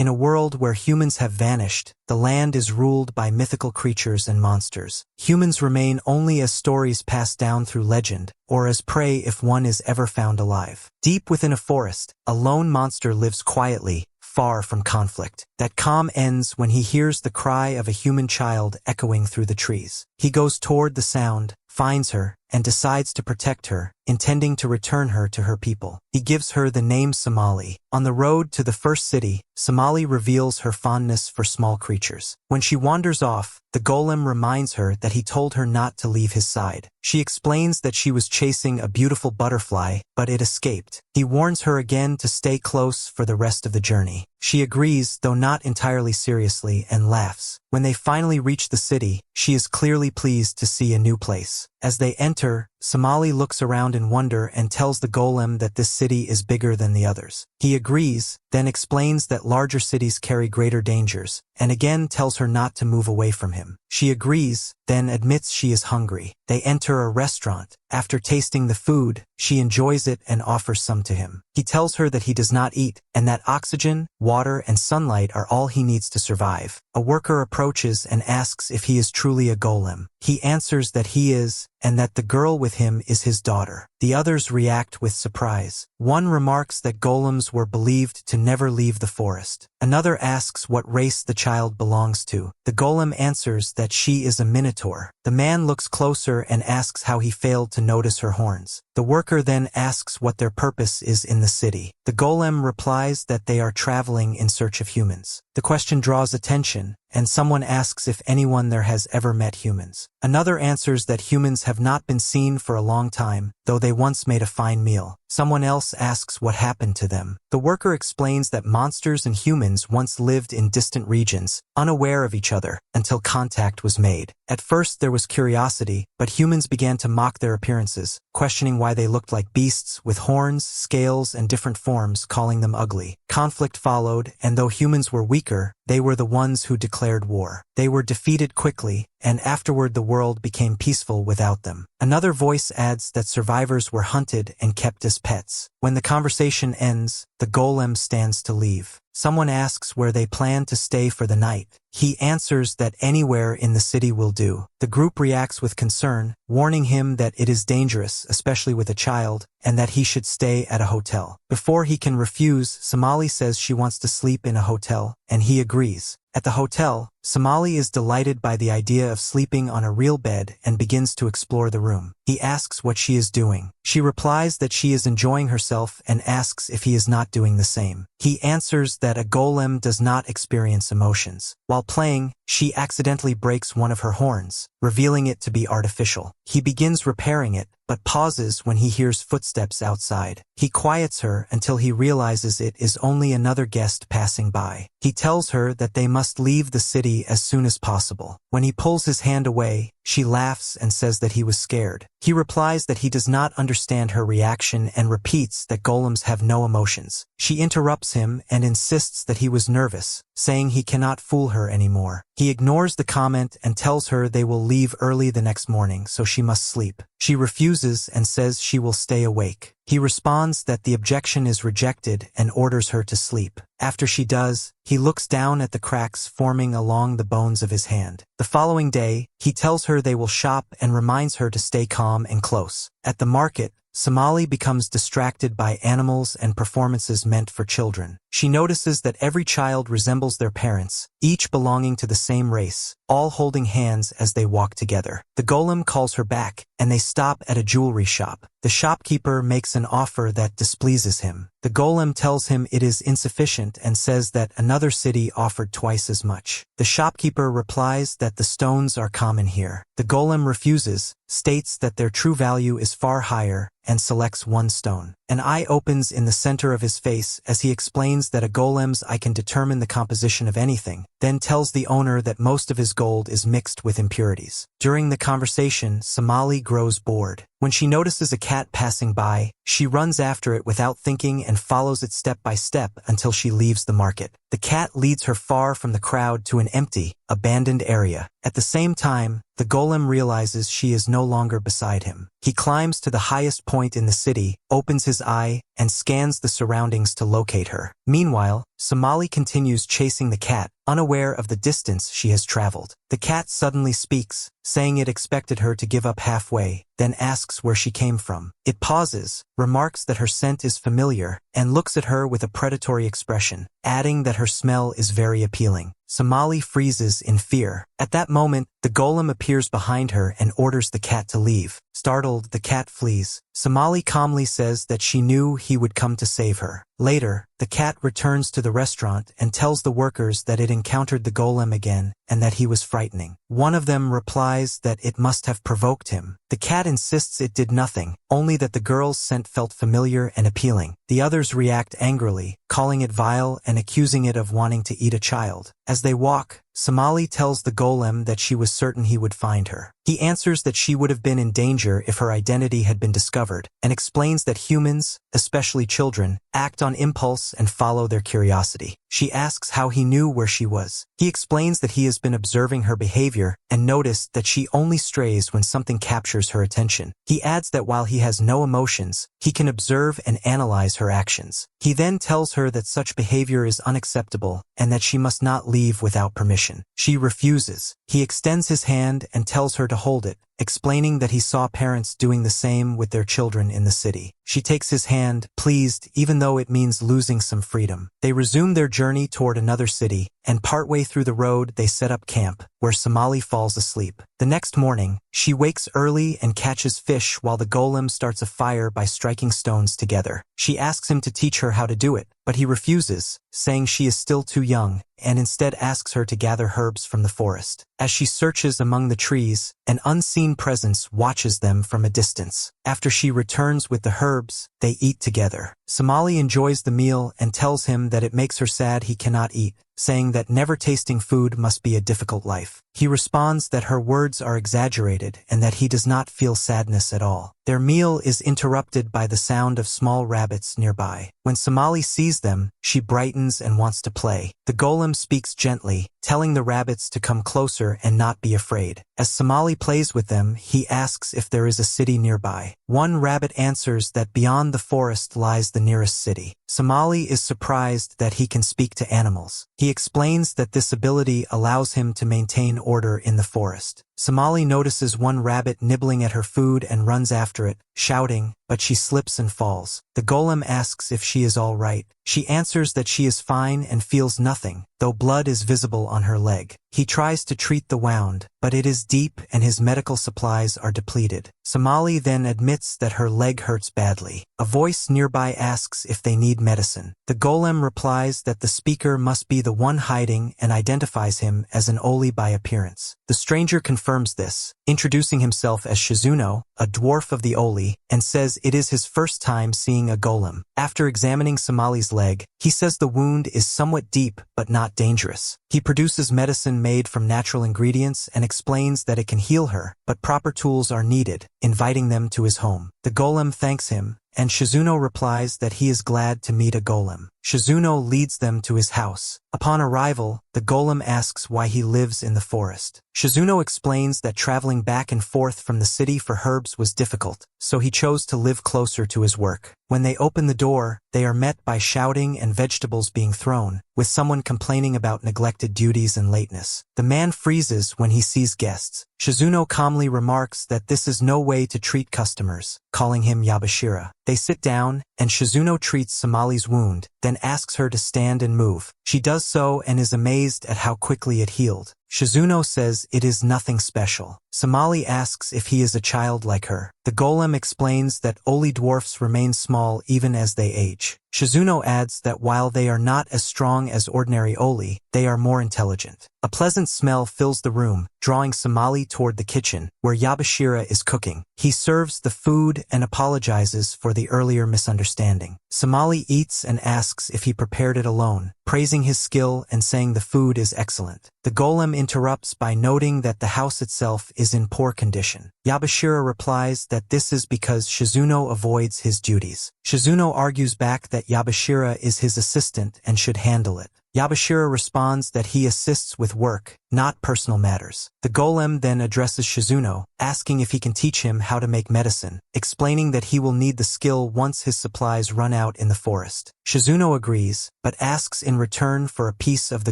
In a world where humans have vanished, the land is ruled by mythical creatures and monsters. Humans remain only as stories passed down through legend, or as prey if one is ever found alive. Deep within a forest, a lone monster lives quietly, far from conflict. That calm ends when he hears the cry of a human child echoing through the trees. He goes toward the sound, finds her, and decides to protect her, intending to return her to her people. He gives her the name Somali. On the road to the first city, Somali reveals her fondness for small creatures. When she wanders off, the golem reminds her that he told her not to leave his side. She explains that she was chasing a beautiful butterfly, but it escaped. He warns her again to stay close for the rest of the journey. She agrees, though not entirely seriously, and laughs. When they finally reach the city, she is clearly pleased to see a new place. As they enter, Somali looks around in wonder and tells the golem that this city is bigger than the others. He agrees, then explains that larger cities carry greater dangers, and again tells her not to move away from him. She agrees, then admits she is hungry. They enter a restaurant. After tasting the food, she enjoys it and offers some to him. He tells her that he does not eat, and that oxygen, water, and sunlight are all he needs to survive. A worker approaches and asks if he is truly a golem. He answers that he is, and that the girl with him is his daughter. The others react with surprise. One remarks that golems were believed to never leave the forest. Another asks what race the child belongs to. The golem answers that she is a minotaur. The man looks closer and asks how he failed to notice her horns. The worker then asks what their purpose is in the city. The golem replies that they are traveling in search of humans. The question draws attention, and someone asks if anyone there has ever met humans. Another answers that humans have not been seen for a long time, though they once made a fine meal. Someone else asks what happened to them. The worker explains that monsters and humans once lived in distant regions, unaware of each other, until contact was made. At first there was curiosity, but humans began to mock their appearances, questioning why they looked like beasts with horns, scales, and different forms, calling them ugly. Conflict followed, and though humans were weaker, they were the ones who declared war. They were defeated quickly, and afterward the world became peaceful without them. Another voice adds that survivors were hunted and kept as pets. When the conversation ends, the golem stands to leave. Someone asks where they plan to stay for the night. He answers that anywhere in the city will do. The group reacts with concern, warning him that it is dangerous, especially with a child, and that he should stay at a hotel. Before he can refuse, Somali says she wants to sleep in a hotel, and he agrees. At the hotel, Somali is delighted by the idea of sleeping on a real bed and begins to explore the room. He asks what she is doing. She replies that she is enjoying herself and asks if he is not doing the same. He answers that a golem does not experience emotions. While playing, she accidentally breaks one of her horns, revealing it to be artificial. He begins repairing it, but pauses when he hears footsteps outside. He quiets her until he realizes it is only another guest passing by. He tells her that they must leave the city as soon as possible. When he pulls his hand away, she laughs and says that he was scared. He replies that he does not understand her reaction and repeats that golems have no emotions. She interrupts him and insists that he was nervous, saying he cannot fool her anymore. He ignores the comment and tells her they will leave early the next morning, so she must sleep. She refuses and says she will stay awake. He responds that the objection is rejected and orders her to sleep. After she does, he looks down at the cracks forming along the bones of his hand. The following day, he tells her they will shop and reminds her to stay calm and close. At the market, Somali becomes distracted by animals and performances meant for children. She notices that every child resembles their parents, each belonging to the same race, all holding hands as they walk together. The golem calls her back, and they stop at a jewelry shop. The shopkeeper makes an offer that displeases him. The golem tells him it is insufficient and says that another city offered twice as much. The shopkeeper replies that the stones are common here. The golem refuses, states that their true value is far higher, and selects one stone. An eye opens in the center of his face as he explains that a golem's eye can determine the composition of anything, then tells the owner that most of his gold is mixed with impurities. During the conversation, Somali grows bored. When she notices a cat passing by, she runs after it without thinking and follows it step by step until she leaves the market. The cat leads her far from the crowd to an empty, abandoned area. At the same time, the golem realizes she is no longer beside him. He climbs to the highest point in the city, opens his eye, and scans the surroundings to locate her. Meanwhile, Somali continues chasing the cat, unaware of the distance she has traveled. The cat suddenly speaks, saying it expected her to give up halfway, then asks where she came from. It pauses, remarks that her scent is familiar, and looks at her with a predatory expression, adding that her smell is very appealing. Somali freezes in fear. At that moment, the golem appears behind her and orders the cat to leave. Startled, the cat flees. Somali calmly says that she knew he would come to save her. Later, the cat returns to the restaurant and tells the workers that it encountered the golem again and that he was frightening. One of them replies that it must have provoked him. The cat insists it did nothing, only that the girl's scent felt familiar and appealing. The others react angrily, calling it vile and accusing it of wanting to eat a child. As they walk, Somali tells the golem that she was certain he would find her. He answers that she would have been in danger if her identity had been discovered, and explains that humans, especially children, act on impulse and follow their curiosity. She asks how he knew where she was. He explains that he has been observing her behavior and noticed that she only strays when something captures her attention. He adds that while he has no emotions, he can observe and analyze her actions. He then tells her that such behavior is unacceptable and that she must not leave without permission. She refuses. He extends his hand and tells her to hold it, explaining that he saw parents doing the same with their children in the city. She takes his hand, pleased, even though it means losing some freedom. They resume their journey toward another city, and partway through the road they set up camp, where Somali falls asleep. The next morning, she wakes early and catches fish while the golem starts a fire by striking stones together. She asks him to teach her how to do it, but he refuses, saying she is still too young, and instead asks her to gather herbs from the forest. As she searches among the trees, an unseen presence watches them from a distance. After she returns with the herbs, they eat together. Somali enjoys the meal and tells him that it makes her sad he cannot eat, saying that never tasting food must be a difficult life. He responds that her words are exaggerated and that he does not feel sadness at all. Their meal is interrupted by the sound of small rabbits nearby. When Somali sees them, she brightens and wants to play. The golem speaks gently, telling the rabbits to come closer and not be afraid. As Somali plays with them, he asks if there is a city nearby. One rabbit answers that beyond the forest lies the nearest city. Somali is surprised that he can speak to animals. He explains that this ability allows him to maintain order in the forest. Somali notices one rabbit nibbling at her food and runs after it, shouting, but she slips and falls. The golem asks if she is all right. She answers that she is fine and feels nothing, though blood is visible on her leg. He tries to treat the wound, but it is deep and his medical supplies are depleted. Somali then admits that her leg hurts badly. A voice nearby asks if they need medicine. The golem replies that the speaker must be the one hiding and identifies him as an Oli by appearance. The stranger confirms this, introducing himself as Shazuno, a dwarf of the Oli, and says it is his first time seeing a golem. After examining Somali's leg, he says the wound is somewhat deep but not dangerous. He produces medicine made from natural ingredients and explains that it can heal her, but proper tools are needed, inviting them to his home. The golem thanks him, and Shazuno replies that he is glad to meet a golem. Shazuno leads them to his house. Upon arrival, the golem asks why he lives in the forest. Shazuno explains that traveling back and forth from the city for herbs was difficult, so he chose to live closer to his work. When they open the door, they are met by shouting and vegetables being thrown, with someone complaining about neglected duties and lateness. The man freezes when he sees guests. Shazuno calmly remarks that this is no way to treat customers, calling him Yabashira. They sit down, and Shazuno treats Somali's wound, then asks her to stand and move. She does so and is amazed at how quickly it healed. Shazuno says it is nothing special. Somali asks if he is a child like her. The golem explains that Oli dwarfs remain small even as they age. Shazuno adds that while they are not as strong as ordinary Oli, they are more intelligent. A pleasant smell fills the room, drawing Somali toward the kitchen, where Yabashira is cooking. He serves the food and apologizes for the earlier misunderstanding. Somali eats and asks if he prepared it alone, praising his skill and saying the food is excellent. The golem interrupts by noting that the house itself is in poor condition. Yabashira replies that this is because Shazuno avoids his duties. Shazuno argues back that Yabashira is his assistant and should handle it. Yabashira responds that he assists with work, not personal matters. The golem then addresses Shazuno, asking if he can teach him how to make medicine, explaining that he will need the skill once his supplies run out in the forest. Shazuno agrees, but asks in return for a piece of the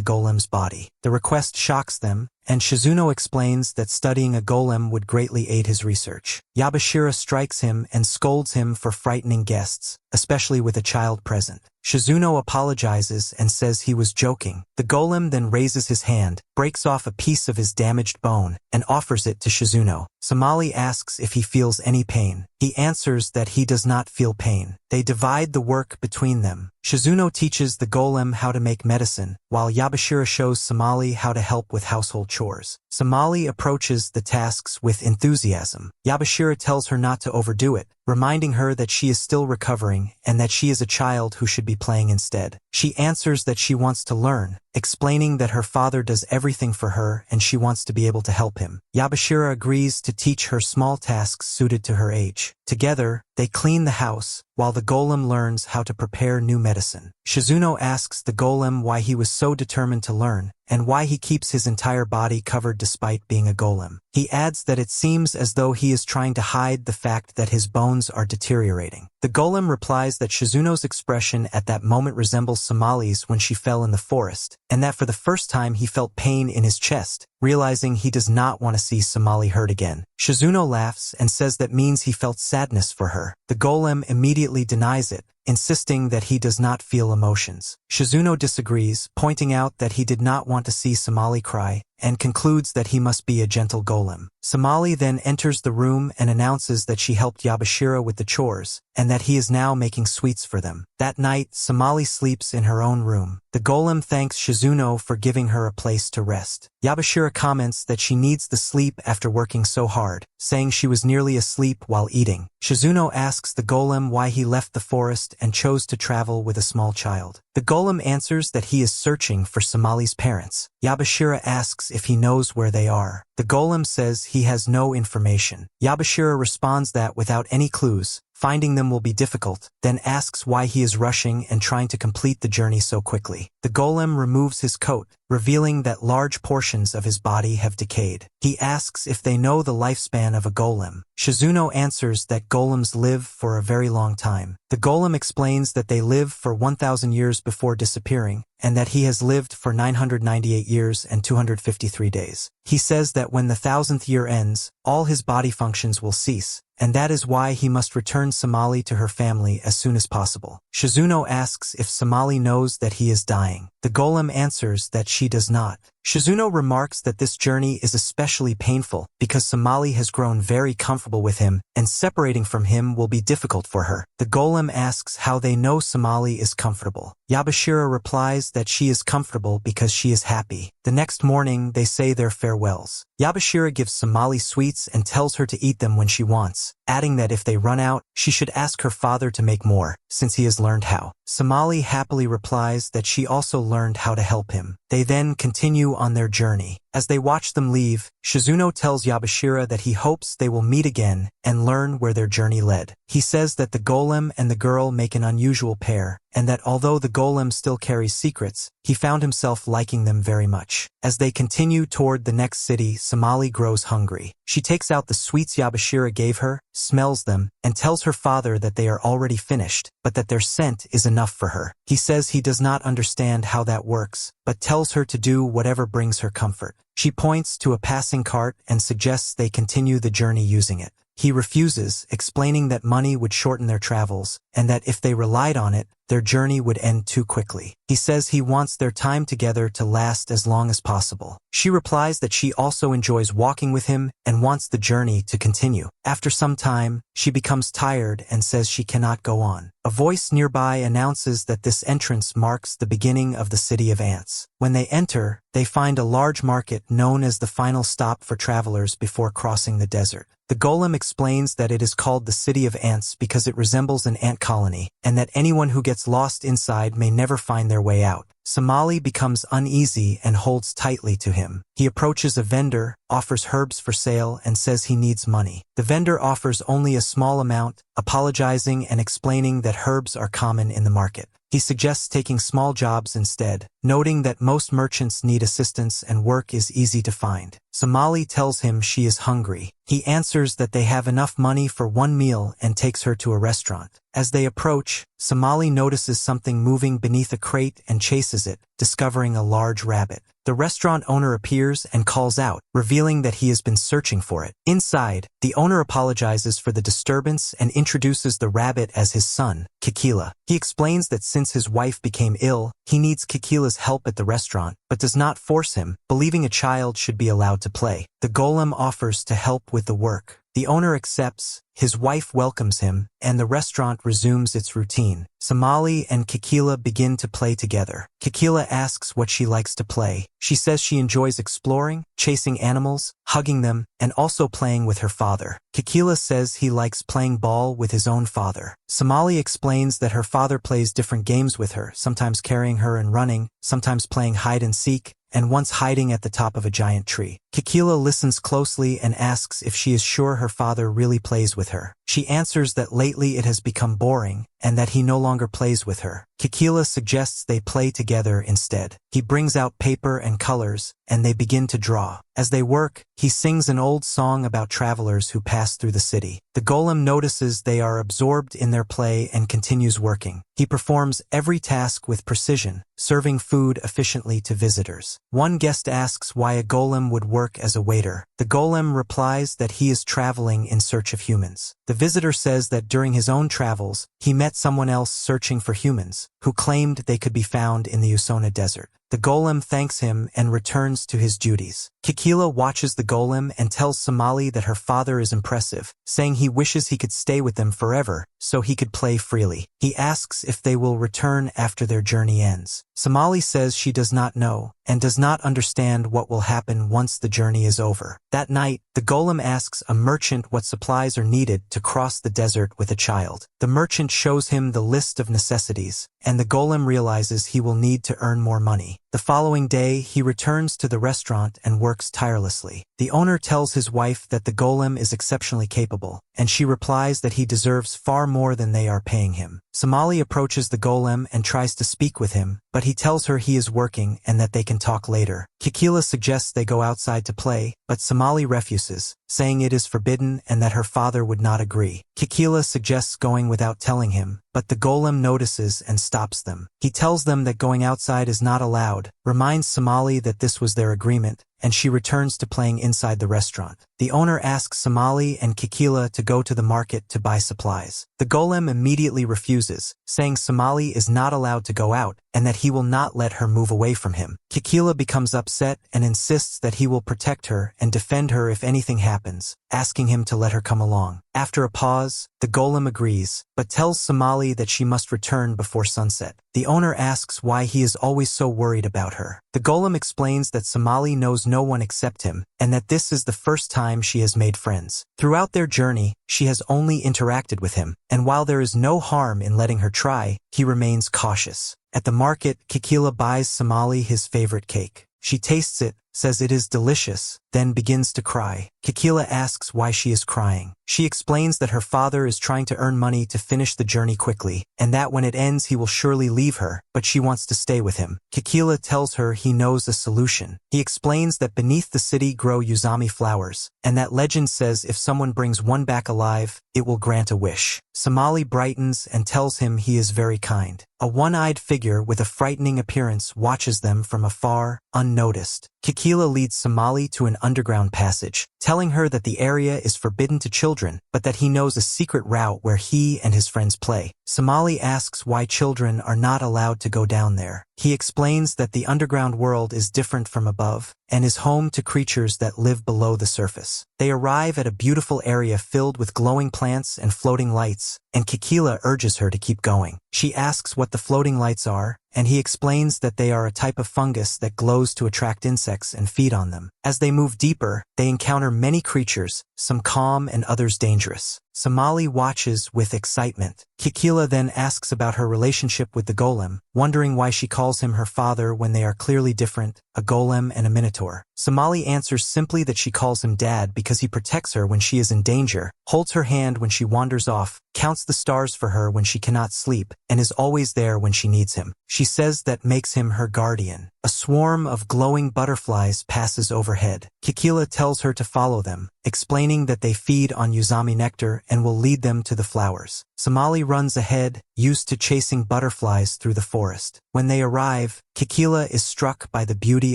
golem's body. The request shocks them, and Shazuno explains that studying a golem would greatly aid his research. Yabashira strikes him and scolds him for frightening guests, especially with a child present. Shazuno apologizes and says he was joking. The golem then raises his hand, breaks off a piece of his damaged bone, and offers it to Shazuno. Somali asks if he feels any pain. He answers that he does not feel pain. They divide the work between them. Shazuno teaches the golem how to make medicine, while Yabashira shows Somali how to help with household chores. Somali approaches the tasks with enthusiasm. Yabashira tells her not to overdo it, reminding her that she is still recovering and that she is a child who should be playing instead. She answers that she wants to learn, explaining that her father does everything for her and she wants to be able to help him. Yabashira agrees to teach her small tasks suited to her age. Together, they clean the house, while the golem learns how to prepare new medicine. Shazuno asks the golem why he was so determined to learn, and why he keeps his entire body covered despite being a golem. He adds that it seems as though he is trying to hide the fact that his bones are deteriorating. The golem replies that Shazuno's expression at that moment resembles Somali's when she fell in the forest, and that for the first time he felt pain in his chest, realizing he does not want to see Somali hurt again. Shazuno laughs and says that means he felt sadness for her. The golem immediately denies it, insisting that he does not feel emotions. Shazuno disagrees, pointing out that he did not want to see Somali cry, and concludes that he must be a gentle golem. Somali then enters the room and announces that she helped Yabashira with the chores, and that he is now making sweets for them. That night, Somali sleeps in her own room. The golem thanks Shazuno for giving her a place to rest. Yabashira comments that she needs the sleep after working so hard, saying she was nearly asleep while eating. Shazuno asks the golem why he left the forest and chose to travel with a small child. The golem answers that he is searching for Somali's parents. Yabashira asks if he knows where they are. The golem says he has no information. Yabashira responds that without any clues, finding them will be difficult, then asks why he is rushing and trying to complete the journey so quickly. The golem removes his coat, revealing that large portions of his body have decayed. He asks if they know the lifespan of a golem. Shazuno answers that golems live for a very long time. The golem explains that they live for 1,000 years before disappearing, and that he has lived for 998 years and 253 days. He says that when the 1,000th year ends, all his body functions will cease, and that is why he must return Somali to her family as soon as possible. Shazuno asks if Somali knows that he is dying. The golem answers that she does not. Shazuno remarks that this journey is especially painful because Somali has grown very comfortable with him, and separating from him will be difficult for her. The golem asks how they know Somali is comfortable. Yabashira replies that she is comfortable because she is happy. The next morning, they say their farewells. Yabashira gives Somali sweets and tells her to eat them when she wants, adding that if they run out, she should ask her father to make more, since he has learned how. Somali happily replies that she also learned how to help him. They then continue on their journey. As they watch them leave, Shazuno tells Yabashira that he hopes they will meet again and learn where their journey led. He says that the golem and the girl make an unusual pair, and that although the golem still carries secrets, he found himself liking them very much. As they continue toward the next city, Somali grows hungry. She takes out the sweets Yabashira gave her, smells them, and tells her father that they are already finished, but that their scent is enough for her. He says he does not understand how that works, but tells her to do whatever brings her comfort. She points to a passing cart and suggests they continue the journey using it. He refuses, explaining that money would shorten their travels, and that if they relied on it, their journey would end too quickly. He says he wants their time together to last as long as possible. She replies that she also enjoys walking with him and wants the journey to continue. After some time, she becomes tired and says she cannot go on. A voice nearby announces that this entrance marks the beginning of the city of ants. When they enter, they find a large market known as the final stop for travelers before crossing the desert. The golem explains that it is called the City of Ants because it resembles an ant colony, and that anyone who gets lost inside may never find their way out. Somali becomes uneasy and holds tightly to him. He approaches a vendor, offers herbs for sale, and says he needs money. The vendor offers only a small amount, apologizing and explaining that herbs are common in the market. He suggests taking small jobs instead, noting that most merchants need assistance and work is easy to find. Somali tells him she is hungry. He answers that they have enough money for one meal and takes her to a restaurant. As they approach, Somali notices something moving beneath a crate and chases it, discovering a large rabbit. The restaurant owner appears and calls out, revealing that he has been searching for it. Inside, the owner apologizes for the disturbance and introduces the rabbit as his son, Kikila. He explains that since his wife became ill, he needs Kikila's help at the restaurant, but does not force him, believing a child should be allowed to play. The golem offers to help with the work. The owner accepts, his wife welcomes him, and the restaurant resumes its routine. Somali and Kikila begin to play together. Kikila asks what she likes to play. She says she enjoys exploring, chasing animals, hugging them, and also playing with her father. Kikila says he likes playing ball with his own father. Somali explains that her father plays different games with her, sometimes carrying her and running, sometimes playing hide and seek, and once hiding at the top of a giant tree. Kikila listens closely and asks if she is sure her father really plays with her. She answers that lately it has become boring, and that he no longer plays with her. Kikila suggests they play together instead. He brings out paper and colors, and they begin to draw. As they work, he sings an old song about travelers who pass through the city. The golem notices they are absorbed in their play and continues working. He performs every task with precision, serving food efficiently to visitors. One guest asks why a golem would work as a waiter. The golem replies that he is traveling in search of humans. The visitor says that during his own travels, he met someone else searching for humans, who claimed they could be found in the Usona desert. The golem thanks him and returns to his duties. Kikila watches the golem and tells Somali that her father is impressive, saying he wishes he could stay with them forever so he could play freely. He asks if they will return after their journey ends. Somali says she does not know and does not understand what will happen once the journey is over. That night, the golem asks a merchant what supplies are needed to cross the desert with a child. The merchant shows him the list of necessities, and the golem realizes he will need to earn more money. The following day, he returns to the restaurant and works tirelessly. The owner tells his wife that the golem is exceptionally capable, and she replies that he deserves far more than they are paying him. Somali approaches the golem and tries to speak with him, but he tells her he is working and that they can talk later. Kikila suggests they go outside to play, but Somali refuses, saying it is forbidden and that her father would not agree. Kikila suggests going without telling him, but the golem notices and stops them. He tells them that going outside is not allowed, reminds Somali that this was their agreement, and she returns to playing inside the restaurant. The owner asks Somali and Kikila to go to the market to buy supplies. The golem immediately refuses, saying Somali is not allowed to go out, and that he will not let her move away from him. Kikila becomes upset and insists that he will protect her and defend her if anything happens, asking him to let her come along. After a pause, the golem agrees, but tells Somali that she must return before sunset. The owner asks why he is always so worried about her. The golem explains that Somali knows no one except him, and that this is the first time she has made friends. Throughout their journey, she has only interacted with him, and while there is no harm in letting her try, he remains cautious. At the market, Kikila buys Somali his favorite cake. She tastes it, says it is delicious, then begins to cry. Kikila asks why she is crying. She explains that her father is trying to earn money to finish the journey quickly, and that when it ends he will surely leave her, but she wants to stay with him. Kikila tells her he knows a solution. He explains that beneath the city grow Yuzami flowers, and that legend says if someone brings one back alive, it will grant a wish. Somali brightens and tells him he is very kind. A one-eyed figure with a frightening appearance watches them from afar, unnoticed. Kikila leads Somali to an underground passage, telling her that the area is forbidden to children, but that he knows a secret route where he and his friends play. Somali asks why children are not allowed to go down there. He explains that the underground world is different from above, and is home to creatures that live below the surface. They arrive at a beautiful area filled with glowing plants and floating lights, and Kikila urges her to keep going. She asks what the floating lights are, and he explains that they are a type of fungus that glows to attract insects and feed on them. As they move deeper, they encounter many creatures, some calm and others dangerous. Somali watches with excitement. Kikila then asks about her relationship with the golem, wondering why she calls him her father when they are clearly different, a golem and a minotaur. Somali answers simply that she calls him dad because he protects her when she is in danger, holds her hand when she wanders off, counts the stars for her when she cannot sleep, and is always there when she needs him. She says that makes him her guardian. A swarm of glowing butterflies passes overhead. Kikila tells her to follow them, explaining that they feed on Yuzami nectar and will lead them to the flowers. Somali runs ahead, used to chasing butterflies through the forest. When they arrive, Kikila is struck by the beauty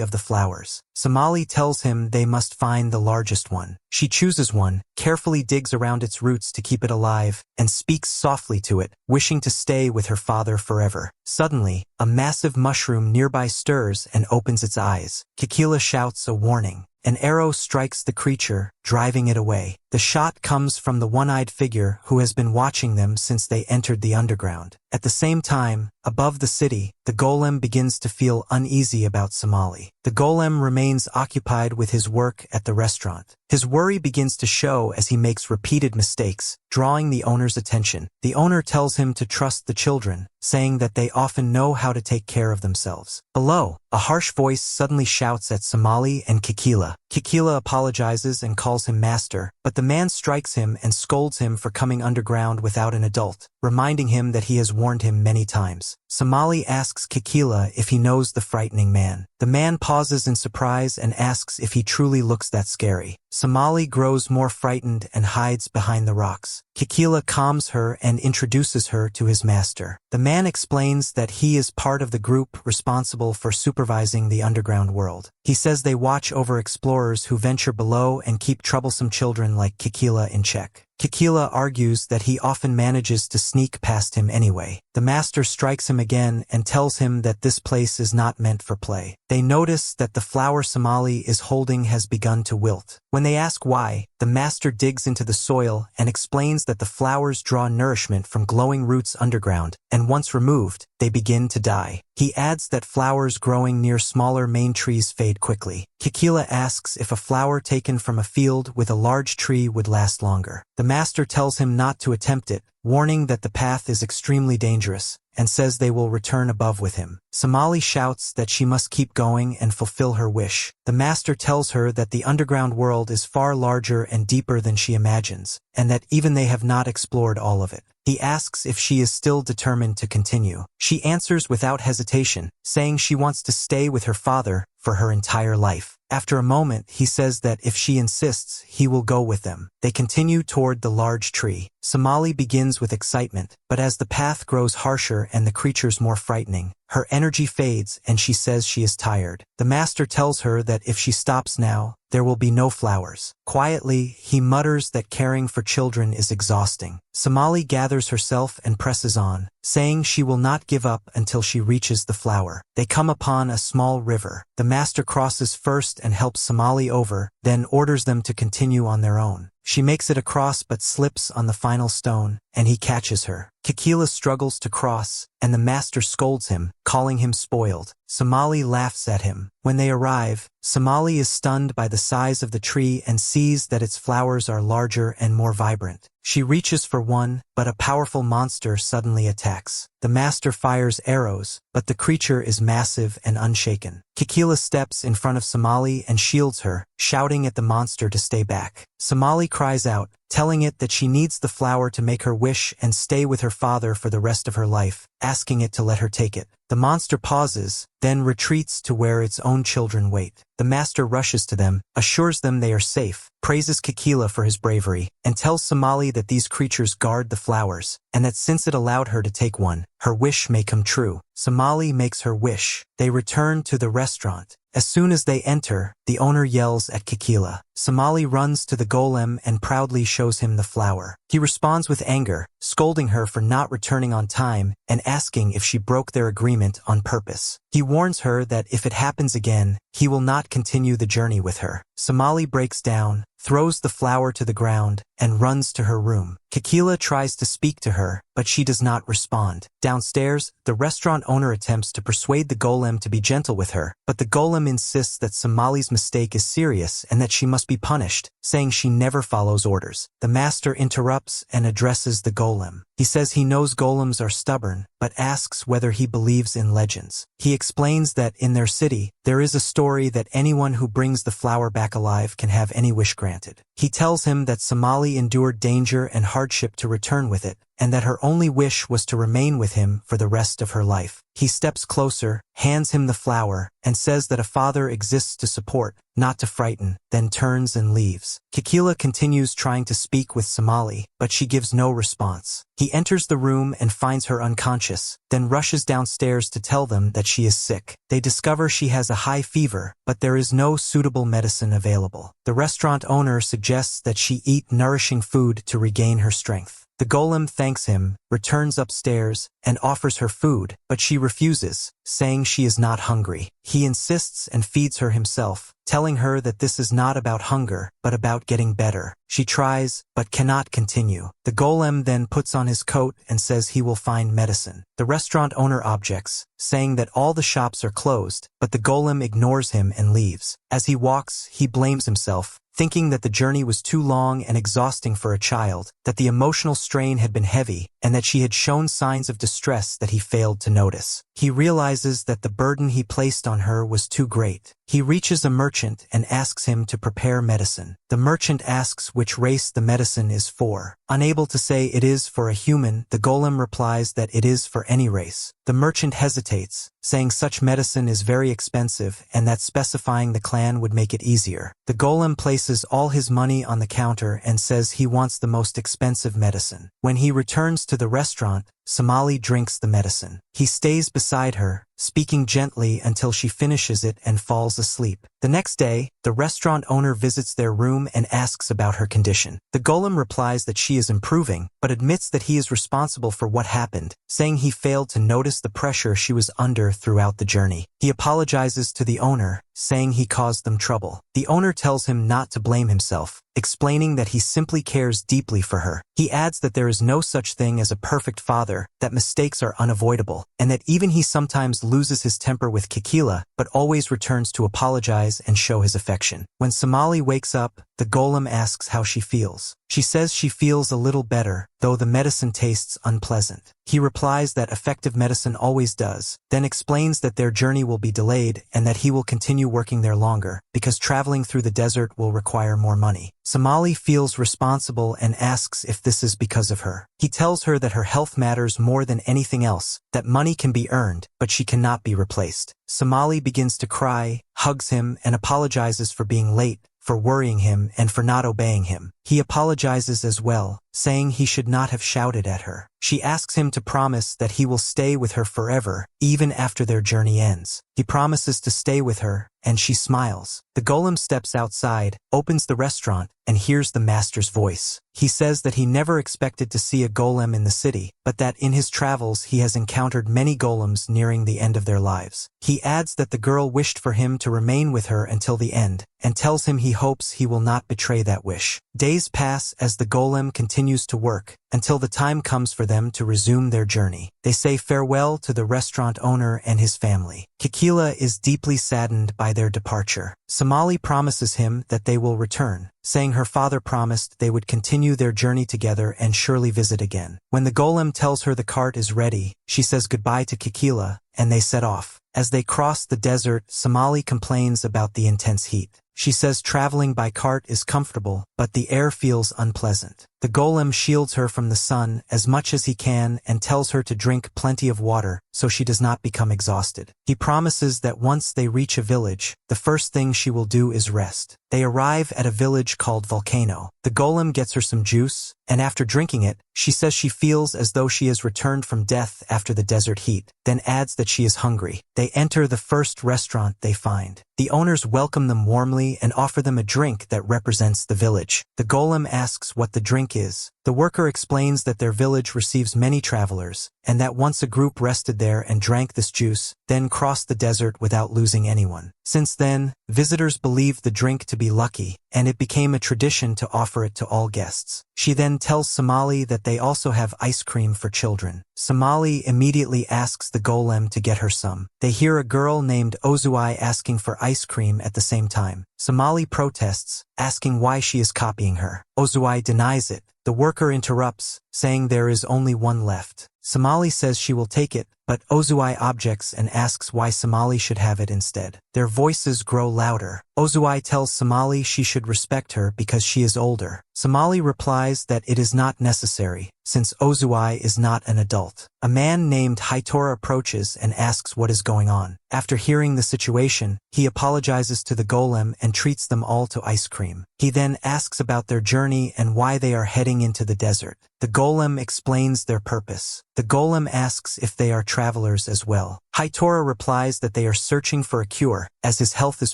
of the flowers. Somali tells him they must find the largest one. She chooses one, carefully digs around its roots to keep it alive, and speaks softly to it, wishing to stay with her father forever. Suddenly, a massive mushroom nearby stirs and opens its eyes. Kikila shouts a warning. An arrow strikes the creature, driving it away. The shot comes from the one-eyed figure who has been watching them since they entered the underground. At the same time, above the city, the golem begins to feel uneasy about Somali. The golem remains occupied with his work at the restaurant. His worry begins to show as he makes repeated mistakes, drawing the owner's attention. The owner tells him to trust the children, saying that they often know how to take care of themselves. Below, a harsh voice suddenly shouts at Somali and Kikila. Kikila apologizes and calls him master, but the man strikes him and scolds him for coming underground without an adult, reminding him that he has warned him many times. Somali asks Kikila if he knows the frightening man. The man pauses in surprise and asks if he truly looks that scary. Somali grows more frightened and hides behind the rocks. Kikila calms her and introduces her to his master. The man explains that he is part of the group responsible for supervising the underground world. He says they watch over explorers who venture below and keep troublesome children like Kikila in check. Kikila argues that he often manages to sneak past him anyway. The master strikes him again and tells him that this place is not meant for play. They notice that the flower Somali is holding has begun to wilt. When they ask why, the master digs into the soil and explains that the flowers draw nourishment from glowing roots underground, and once removed, they begin to die. He adds that flowers growing near smaller main trees fade quickly. Kikila asks if a flower taken from a field with a large tree would last longer. The master tells him not to attempt it, warning that the path is extremely dangerous, and says they will return above with him. Somali shouts that she must keep going and fulfill her wish. The master tells her that the underground world is far larger and deeper than she imagines, and that even they have not explored all of it. He asks if she is still determined to continue. She answers without hesitation, saying she wants to stay with her father for her entire life. After a moment, he says that if she insists, he will go with them. They continue toward the large tree. Somali begins with excitement, but as the path grows harsher and the creatures more frightening, her energy fades and she says she is tired. The master tells her that if she stops now, there will be no flowers. Quietly, he mutters that caring for children is exhausting. Somali gathers herself and presses on, saying she will not give up until she reaches the flower. They come upon a small river. The master crosses first and helps Somali over, then orders them to continue on their own. She makes it across but slips on the final stone, and he catches her. Kikila struggles to cross, and the master scolds him, calling him spoiled. Somali laughs at him. When they arrive, Somali is stunned by the size of the tree and sees that its flowers are larger and more vibrant. She reaches for one, but a powerful monster suddenly attacks. The master fires arrows, but the creature is massive and unshaken. Kikila steps in front of Somali and shields her, shouting at the monster to stay back. Somali cries out, telling it that she needs the flower to make her wish and stay with her father for the rest of her life, asking it to let her take it. The monster pauses, then retreats to where its own children wait. The master rushes to them, assures them they are safe, praises Kikila for his bravery, and tells Somali that these creatures guard the flowers, and that since it allowed her to take one, her wish may come true. Somali makes her wish. They return to the restaurant. As soon as they enter, the owner yells at Kikila. Somali runs to the golem and proudly shows him the flower. He responds with anger, scolding her for not returning on time and asking if she broke their agreement on purpose. He warns her that if it happens again, he will not continue the journey with her. Somali breaks down, throws the flower to the ground, and runs to her room. Kikila tries to speak to her, but she does not respond. Downstairs, the restaurant owner attempts to persuade the golem to be gentle with her, but the golem insists that Somali's mistake is serious and that she must be punished, saying she never follows orders. The master interrupts and addresses the golem. He says he knows golems are stubborn, but asks whether he believes in legends. He explains that in their city, there is a story that anyone who brings the flower back alive can have any wish granted. He tells him that Somali endured danger and hardship to return with it, and that her only wish was to remain with him for the rest of her life. He steps closer, hands him the flower, and says that a father exists to support, not to frighten, then turns and leaves. Kikila continues trying to speak with Somali, but she gives no response. He enters the room and finds her unconscious, then rushes downstairs to tell them that she is sick. They discover she has a high fever, but there is no suitable medicine available. The restaurant owner suggests that she eat nourishing food to regain her strength. The golem thanks him, returns upstairs, and offers her food, but she refuses, saying she is not hungry. He insists and feeds her himself, telling her that this is not about hunger, but about getting better. She tries, but cannot continue. The golem then puts on his coat and says he will find medicine. The restaurant owner objects, saying that all the shops are closed, but the golem ignores him and leaves. As he walks, he blames himself, thinking that the journey was too long and exhausting for a child, that the emotional strain had been heavy, and that she had shown signs of distress that he failed to notice. He realizes that the burden he placed on her was too great. He reaches a merchant and asks him to prepare medicine. The merchant asks which race the medicine is for. Unable to say it is for a human, the golem replies that it is for any race. The merchant hesitates, saying such medicine is very expensive and that specifying the clan would make it easier. The golem places all his money on the counter and says he wants the most expensive medicine. When he returns to the restaurant, Somali drinks the medicine. He stays beside her, speaking gently until she finishes it and falls asleep. The next day, the restaurant owner visits their room and asks about her condition. The golem replies that she is improving, but admits that he is responsible for what happened, saying he failed to notice the pressure she was under throughout the journey. He apologizes to the owner, saying he caused them trouble. The owner tells him not to blame himself, explaining that he simply cares deeply for her. He adds that there is no such thing as a perfect father, that mistakes are unavoidable, and that even he sometimes loses his temper with Kikila, but always returns to apologize and show his affection. When Somali wakes up, the golem asks how she feels. She says she feels a little better, though the medicine tastes unpleasant. He replies that effective medicine always does, then explains that their journey will be delayed and that he will continue working there longer, because traveling through the desert will require more money. Somali feels responsible and asks if this is because of her. He tells her that her health matters more than anything else, that money can be earned, but she cannot be replaced. Somali begins to cry, hugs him, and apologizes for being late, for worrying him, and for not obeying him. He apologizes as well, saying he should not have shouted at her. She asks him to promise that he will stay with her forever, even after their journey ends. He promises to stay with her, and she smiles. The golem steps outside, opens the restaurant, and hears the master's voice. He says that he never expected to see a golem in the city, but that in his travels he has encountered many golems nearing the end of their lives. He adds that the girl wished for him to remain with her until the end, and tells him he hopes he will not betray that wish. Days pass as the golem continues to work, until the time comes for them to resume their journey. They say farewell to the restaurant owner and his family. Kikila is deeply saddened by their departure. Somali promises him that they will return, saying her father promised they would continue their journey together and surely visit again. When the golem tells her the cart is ready, she says goodbye to Kikila, and they set off. As they cross the desert, Somali complains about the intense heat. She says traveling by cart is comfortable, but the air feels unpleasant. The golem shields her from the sun as much as he can and tells her to drink plenty of water so she does not become exhausted. He promises that once they reach a village, the first thing she will do is rest. They arrive at a village called Volcano. The golem gets her some juice, and after drinking it, she says she feels as though she has returned from death after the desert heat, then adds that she is hungry. They enter the first restaurant they find. The owners welcome them warmly and offer them a drink that represents the village. The golem asks what the drink is. The worker explains that their village receives many travelers, and that once a group rested there and drank this juice, then crossed the desert without losing anyone. Since then, visitors believed the drink to be lucky, and it became a tradition to offer it to all guests. She then tells Somali that they also have ice cream for children. Somali immediately asks the golem to get her some. They hear a girl named Ozuai asking for ice cream at the same time. Somali protests, asking why she is copying her. Ozuai denies it. The worker interrupts, saying there is only one left. Somali says she will take it, but Ozuai objects and asks why Somali should have it instead. Their voices grow louder. Ozuai tells Somali she should respect her because she is older. Somali replies that it is not necessary, since Ozuai is not an adult. A man named Hitora approaches and asks what is going on. After hearing the situation, he apologizes to the golem and treats them all to ice cream. He then asks about their journey and why they are heading into the desert. The golem explains their purpose. The golem asks if they are travelers as well. Hitora replies that they are searching for a cure, as his health is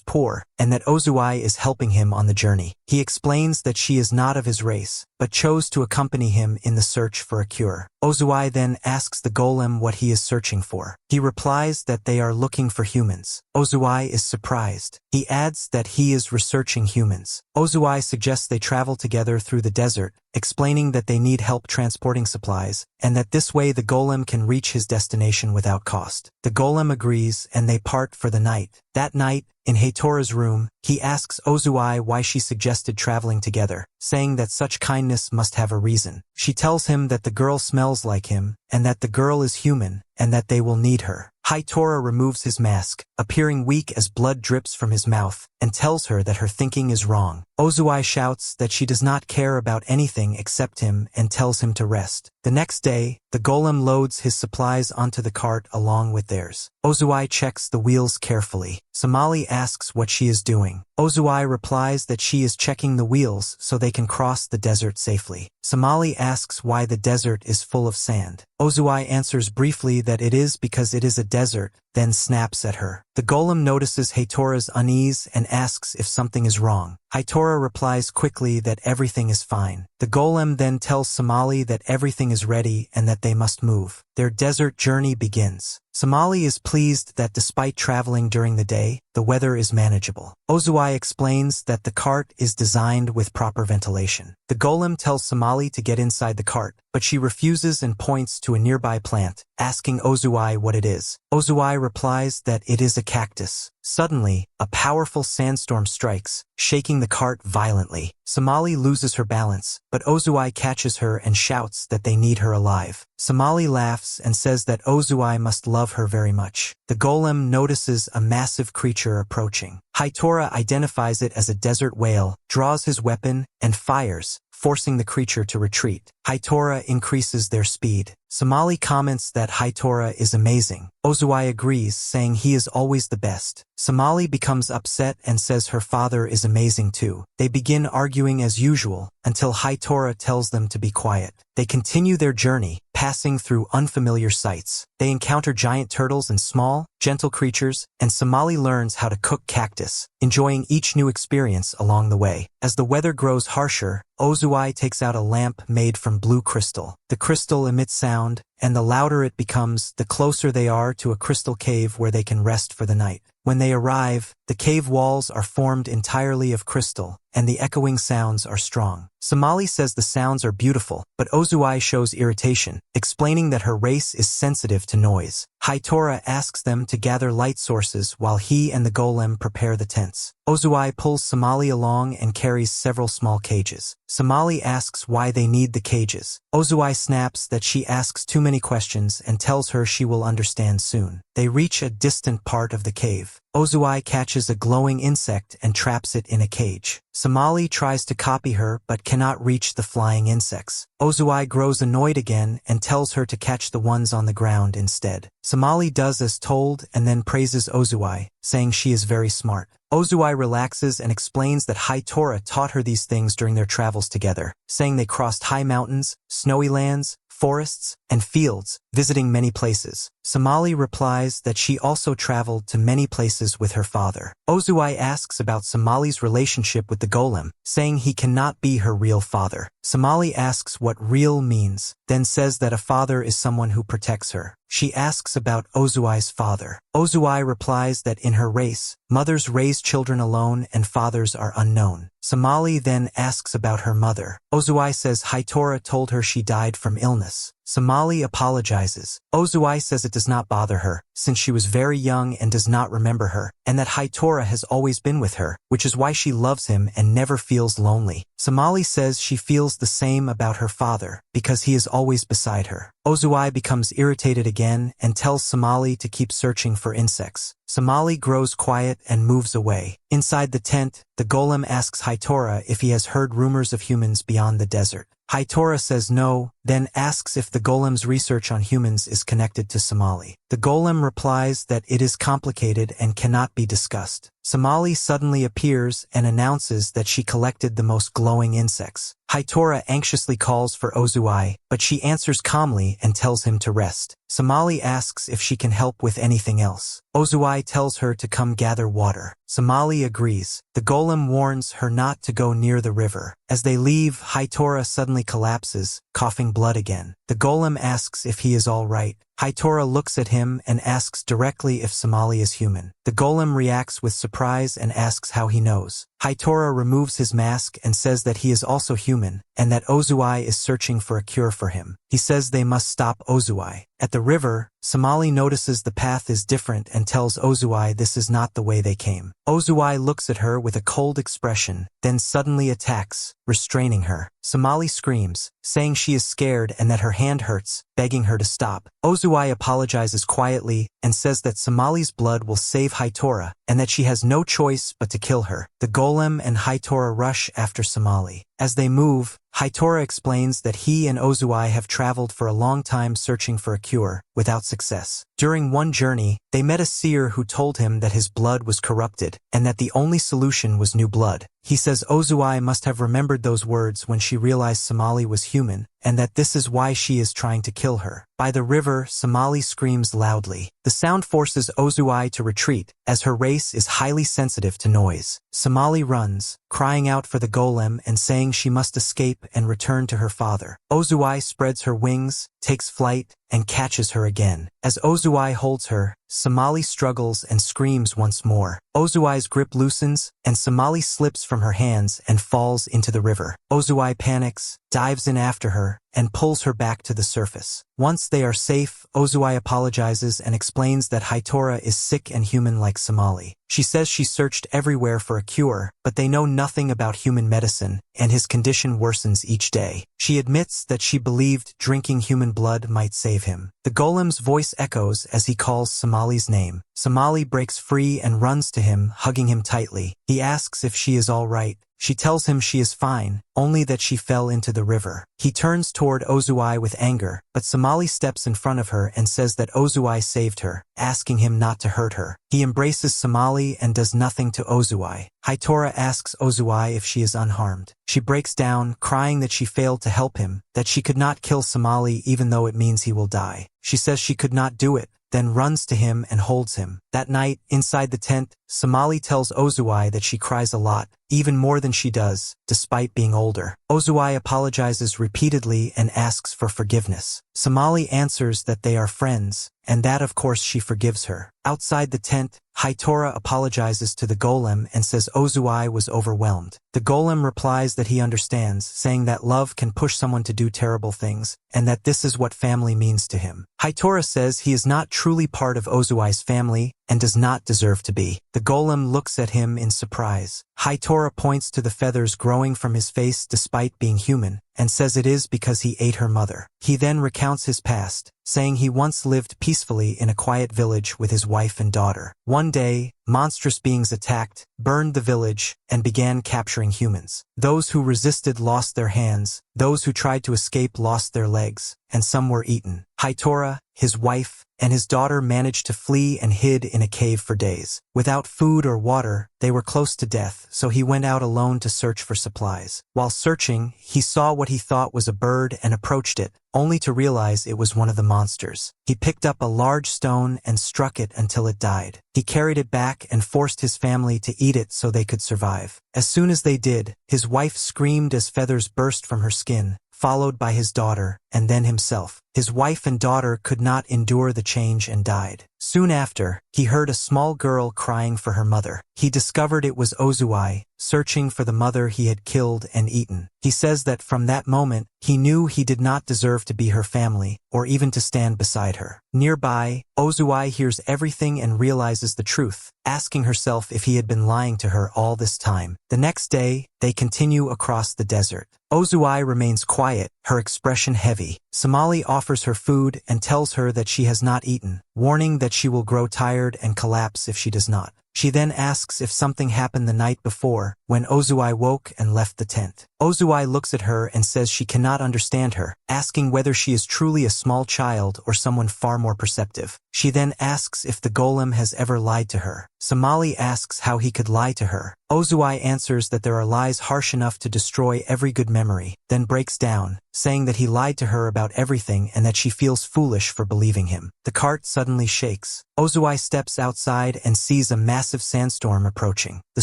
poor, and that Ozuai is helping him on the journey. He explains that she is not of his race, but chose to accompany him in the search for a cure. Ozuai then asks the golem what he is searching for. He replies that they are looking for humans. Ozuai is surprised. He adds that he is researching humans. Ozuai suggests they travel together through the desert, explaining that they need help transporting supplies, and that this way the golem can reach his destination without cost. The golem agrees, and they part for the night. That night, in Heitora's room, he asks Ozuai why she suggested traveling together, saying that such kindness must have a reason. She tells him that the girl smells like him, and that the girl is human, and that they will need her. Hitora removes his mask, appearing weak as blood drips from his mouth, and tells her that her thinking is wrong. Ozuai shouts that she does not care about anything except him and tells him to rest. The next day, the golem loads his supplies onto the cart along with theirs. Ozuai checks the wheels carefully. Somali asks what she is doing. Ozuai replies that she is checking the wheels so they can cross the desert safely. Somali asks why the desert is full of sand. Ozuai answers briefly that it is because it is a desert, then snaps at her. The golem notices Heitora's unease and asks if something is wrong. Heitora replies quickly that everything is fine. The golem then tells Somali that everything is ready and that they must move. Their desert journey begins. Somali is pleased that despite traveling during the day, the weather is manageable. Ozuai explains that the cart is designed with proper ventilation. The golem tells Somali to get inside the cart, but she refuses and points to a nearby plant, asking Ozuai what it is. Ozuai replies that it is a cactus. Suddenly, a powerful sandstorm strikes, shaking the cart violently. Somali loses her balance, but Ozuai catches her and shouts that they need her alive. Somali laughs and says that Ozuai must love her very much. The golem notices a massive creature approaching. Hitora identifies it as a desert whale, draws his weapon, and fires, forcing the creature to retreat. Hitora increases their speed. Somali comments that Hitora is amazing. Ozuai agrees, saying he is always the best. Somali becomes upset and says her father is amazing too. They begin arguing as usual, until Hitora tells them to be quiet. They continue their journey, passing through unfamiliar sights. They encounter giant turtles and small, gentle creatures, and Somali learns how to cook cactus, enjoying each new experience along the way. As the weather grows harsher, Ozuai takes out a lamp made from blue crystal. The crystal emits sound, and the louder it becomes, the closer they are to a crystal cave where they can rest for the night. When they arrive, the cave walls are formed entirely of crystal, and the echoing sounds are strong. Somali says the sounds are beautiful, but Ozuai shows irritation, explaining that her race is sensitive to noise. Hitora asks them to gather light sources while he and the golem prepare the tents. Ozuai pulls Somali along and carries several small cages. Somali asks why they need the cages. Ozuai snaps that she asks too many questions and tells her she will understand soon. They reach a distant part of the cave. Ozuai catches a glowing insect and traps it in a cage. Somali tries to copy her but cannot reach the flying insects. Ozuai grows annoyed again and tells her to catch the ones on the ground instead. Somali does as told and then praises Ozuai, saying she is very smart. Ozuai relaxes and explains that Hitora taught her these things during their travels together, saying they crossed high mountains, snowy lands, forests, and fields, visiting many places. Somali replies that she also traveled to many places with her father. Ozuai asks about Somali's relationship with the golem, saying he cannot be her real father. Somali asks what real means, then says that a father is someone who protects her. She asks about Ozuai's father. Ozuai replies that in her race, mothers raise children alone and fathers are unknown. Somali then asks about her mother. Ozuai says Hitora told her she died from illness. Somali apologizes. Ozuai says it does not bother her, since she was very young and does not remember her, and that Hitora has always been with her, which is why she loves him and never feels lonely. Somali says she feels the same about her father, because he is always beside her. Ozuai becomes irritated again and tells Somali to keep searching for insects. Somali grows quiet and moves away. Inside the tent, the golem asks Hitora if he has heard rumors of humans beyond the desert. Hitora says no, then asks if the golem's research on humans is connected to Somali. The golem replies that it is complicated and cannot be discussed. Somali suddenly appears and announces that she collected the most glowing insects. Hitora anxiously calls for Ozuai, but she answers calmly and tells him to rest. Somali asks if she can help with anything else. Ozuai tells her to come gather water. Somali agrees. The golem warns her not to go near the river. As they leave, Hitora suddenly collapses, coughing blood again. The golem asks if he is all right. Hitora looks at him and asks directly if Somali is human. The golem reacts with surprise and asks how he knows. Hitora removes his mask and says that he is also human, and that Ozuai is searching for a cure for him. He says they must stop Ozuai. At the river, Somali notices the path is different and tells Ozuai this is not the way they came. Ozuai looks at her with a cold expression, then suddenly attacks, restraining her. Somali screams, saying she is scared and that her hand hurts, begging her to stop. Ozuai apologizes quietly and says that Somali's blood will save Hitora and that she has no choice but to kill her. The golem and Hitora rush after Somali. As they move, Hitora explains that he and Ozuai have traveled for a long time searching for a cure, without success. During one journey, they met a seer who told him that his blood was corrupted, and that the only solution was new blood. He says Ozuai must have remembered those words when she realized Somali was human, and that this is why she is trying to kill her. By the river, Somali screams loudly. The sound forces Ozuai to retreat, as her race is highly sensitive to noise. Somali runs, crying out for the golem and saying she must escape and return to her father. Ozuai spreads her wings, takes flight, and catches her again. As Ozuai holds her, Somali struggles and screams once more. Ozuai's grip loosens, and Somali slips from her hands and falls into the river. Ozuai panics, dives in after her, and pulls her back to the surface. Once they are safe, Ozuai apologizes and explains that Hitora is sick and human like Somali. She says she searched everywhere for a cure, but they know nothing about human medicine, and his condition worsens each day. She admits that she believed drinking human blood might save him. The golem's voice echoes as he calls Somali's name. Somali breaks free and runs to him, hugging him tightly. He asks if she is all right. She tells him she is fine, only that she fell into the river. He turns toward Ozuai with anger, but Somali steps in front of her and says that Ozuai saved her, asking him not to hurt her. He embraces Somali and does nothing to Ozuai. Hitora asks Ozuai if she is unharmed. She breaks down, crying that she failed to help him, that she could not kill Somali even though it means he will die. She says she could not do it, then runs to him and holds him. That night, inside the tent, Somali tells Ozuai that she cries a lot, even more than she does, despite being older. Ozuai apologizes repeatedly and asks for forgiveness. Somali answers that they are friends, and that of course she forgives her. Outside the tent, Hitora apologizes to the golem and says Ozuai was overwhelmed. The golem replies that he understands, saying that love can push someone to do terrible things, and that this is what family means to him. Hitora says he is not truly part of Ozuai's family, and does not deserve to be. The golem looks at him in surprise. Hitora points to the feathers growing from his face despite being human, and says it is because he ate her mother. He then recounts his past, saying he once lived peacefully in a quiet village with his wife and daughter. One day, monstrous beings attacked, burned the village, and began capturing humans. Those who resisted lost their hands, those who tried to escape lost their legs, and some were eaten. Hitora, his wife, and his daughter managed to flee and hid in a cave for days. Without food or water, they were close to death, so he went out alone to search for supplies. While searching, he saw what what he thought was a bird and approached it, only to realize it was one of the monsters. He picked up a large stone and struck it until it died. He carried it back and forced his family to eat it so they could survive. As soon as they did, his wife screamed as feathers burst from her skin, followed by his daughter, and then himself. His wife and daughter could not endure the change and died. Soon after, he heard a small girl crying for her mother. He discovered it was Ozui, searching for the mother he had killed and eaten. He says that from that moment, he knew he did not deserve to be her family, or even to stand beside her. Nearby, Ozui hears everything and realizes the truth, asking herself if he had been lying to her all this time. The next day, they continue across the desert. Ozui remains quiet, her expression heavy. Somali offers her food and tells her that she has not eaten, warning that she will grow tired and collapse if she does not. She then asks if something happened the night before, when Ozui woke and left the tent. Ozui looks at her and says she cannot understand her, asking whether she is truly a small child or someone far more perceptive. She then asks if the golem has ever lied to her. Somali asks how he could lie to her. Ozui answers that there are lies harsh enough to destroy every good memory, then breaks down, saying that he lied to her about everything and that she feels foolish for believing him. The cart suddenly shakes. Ozui steps outside and sees a massive sandstorm approaching. The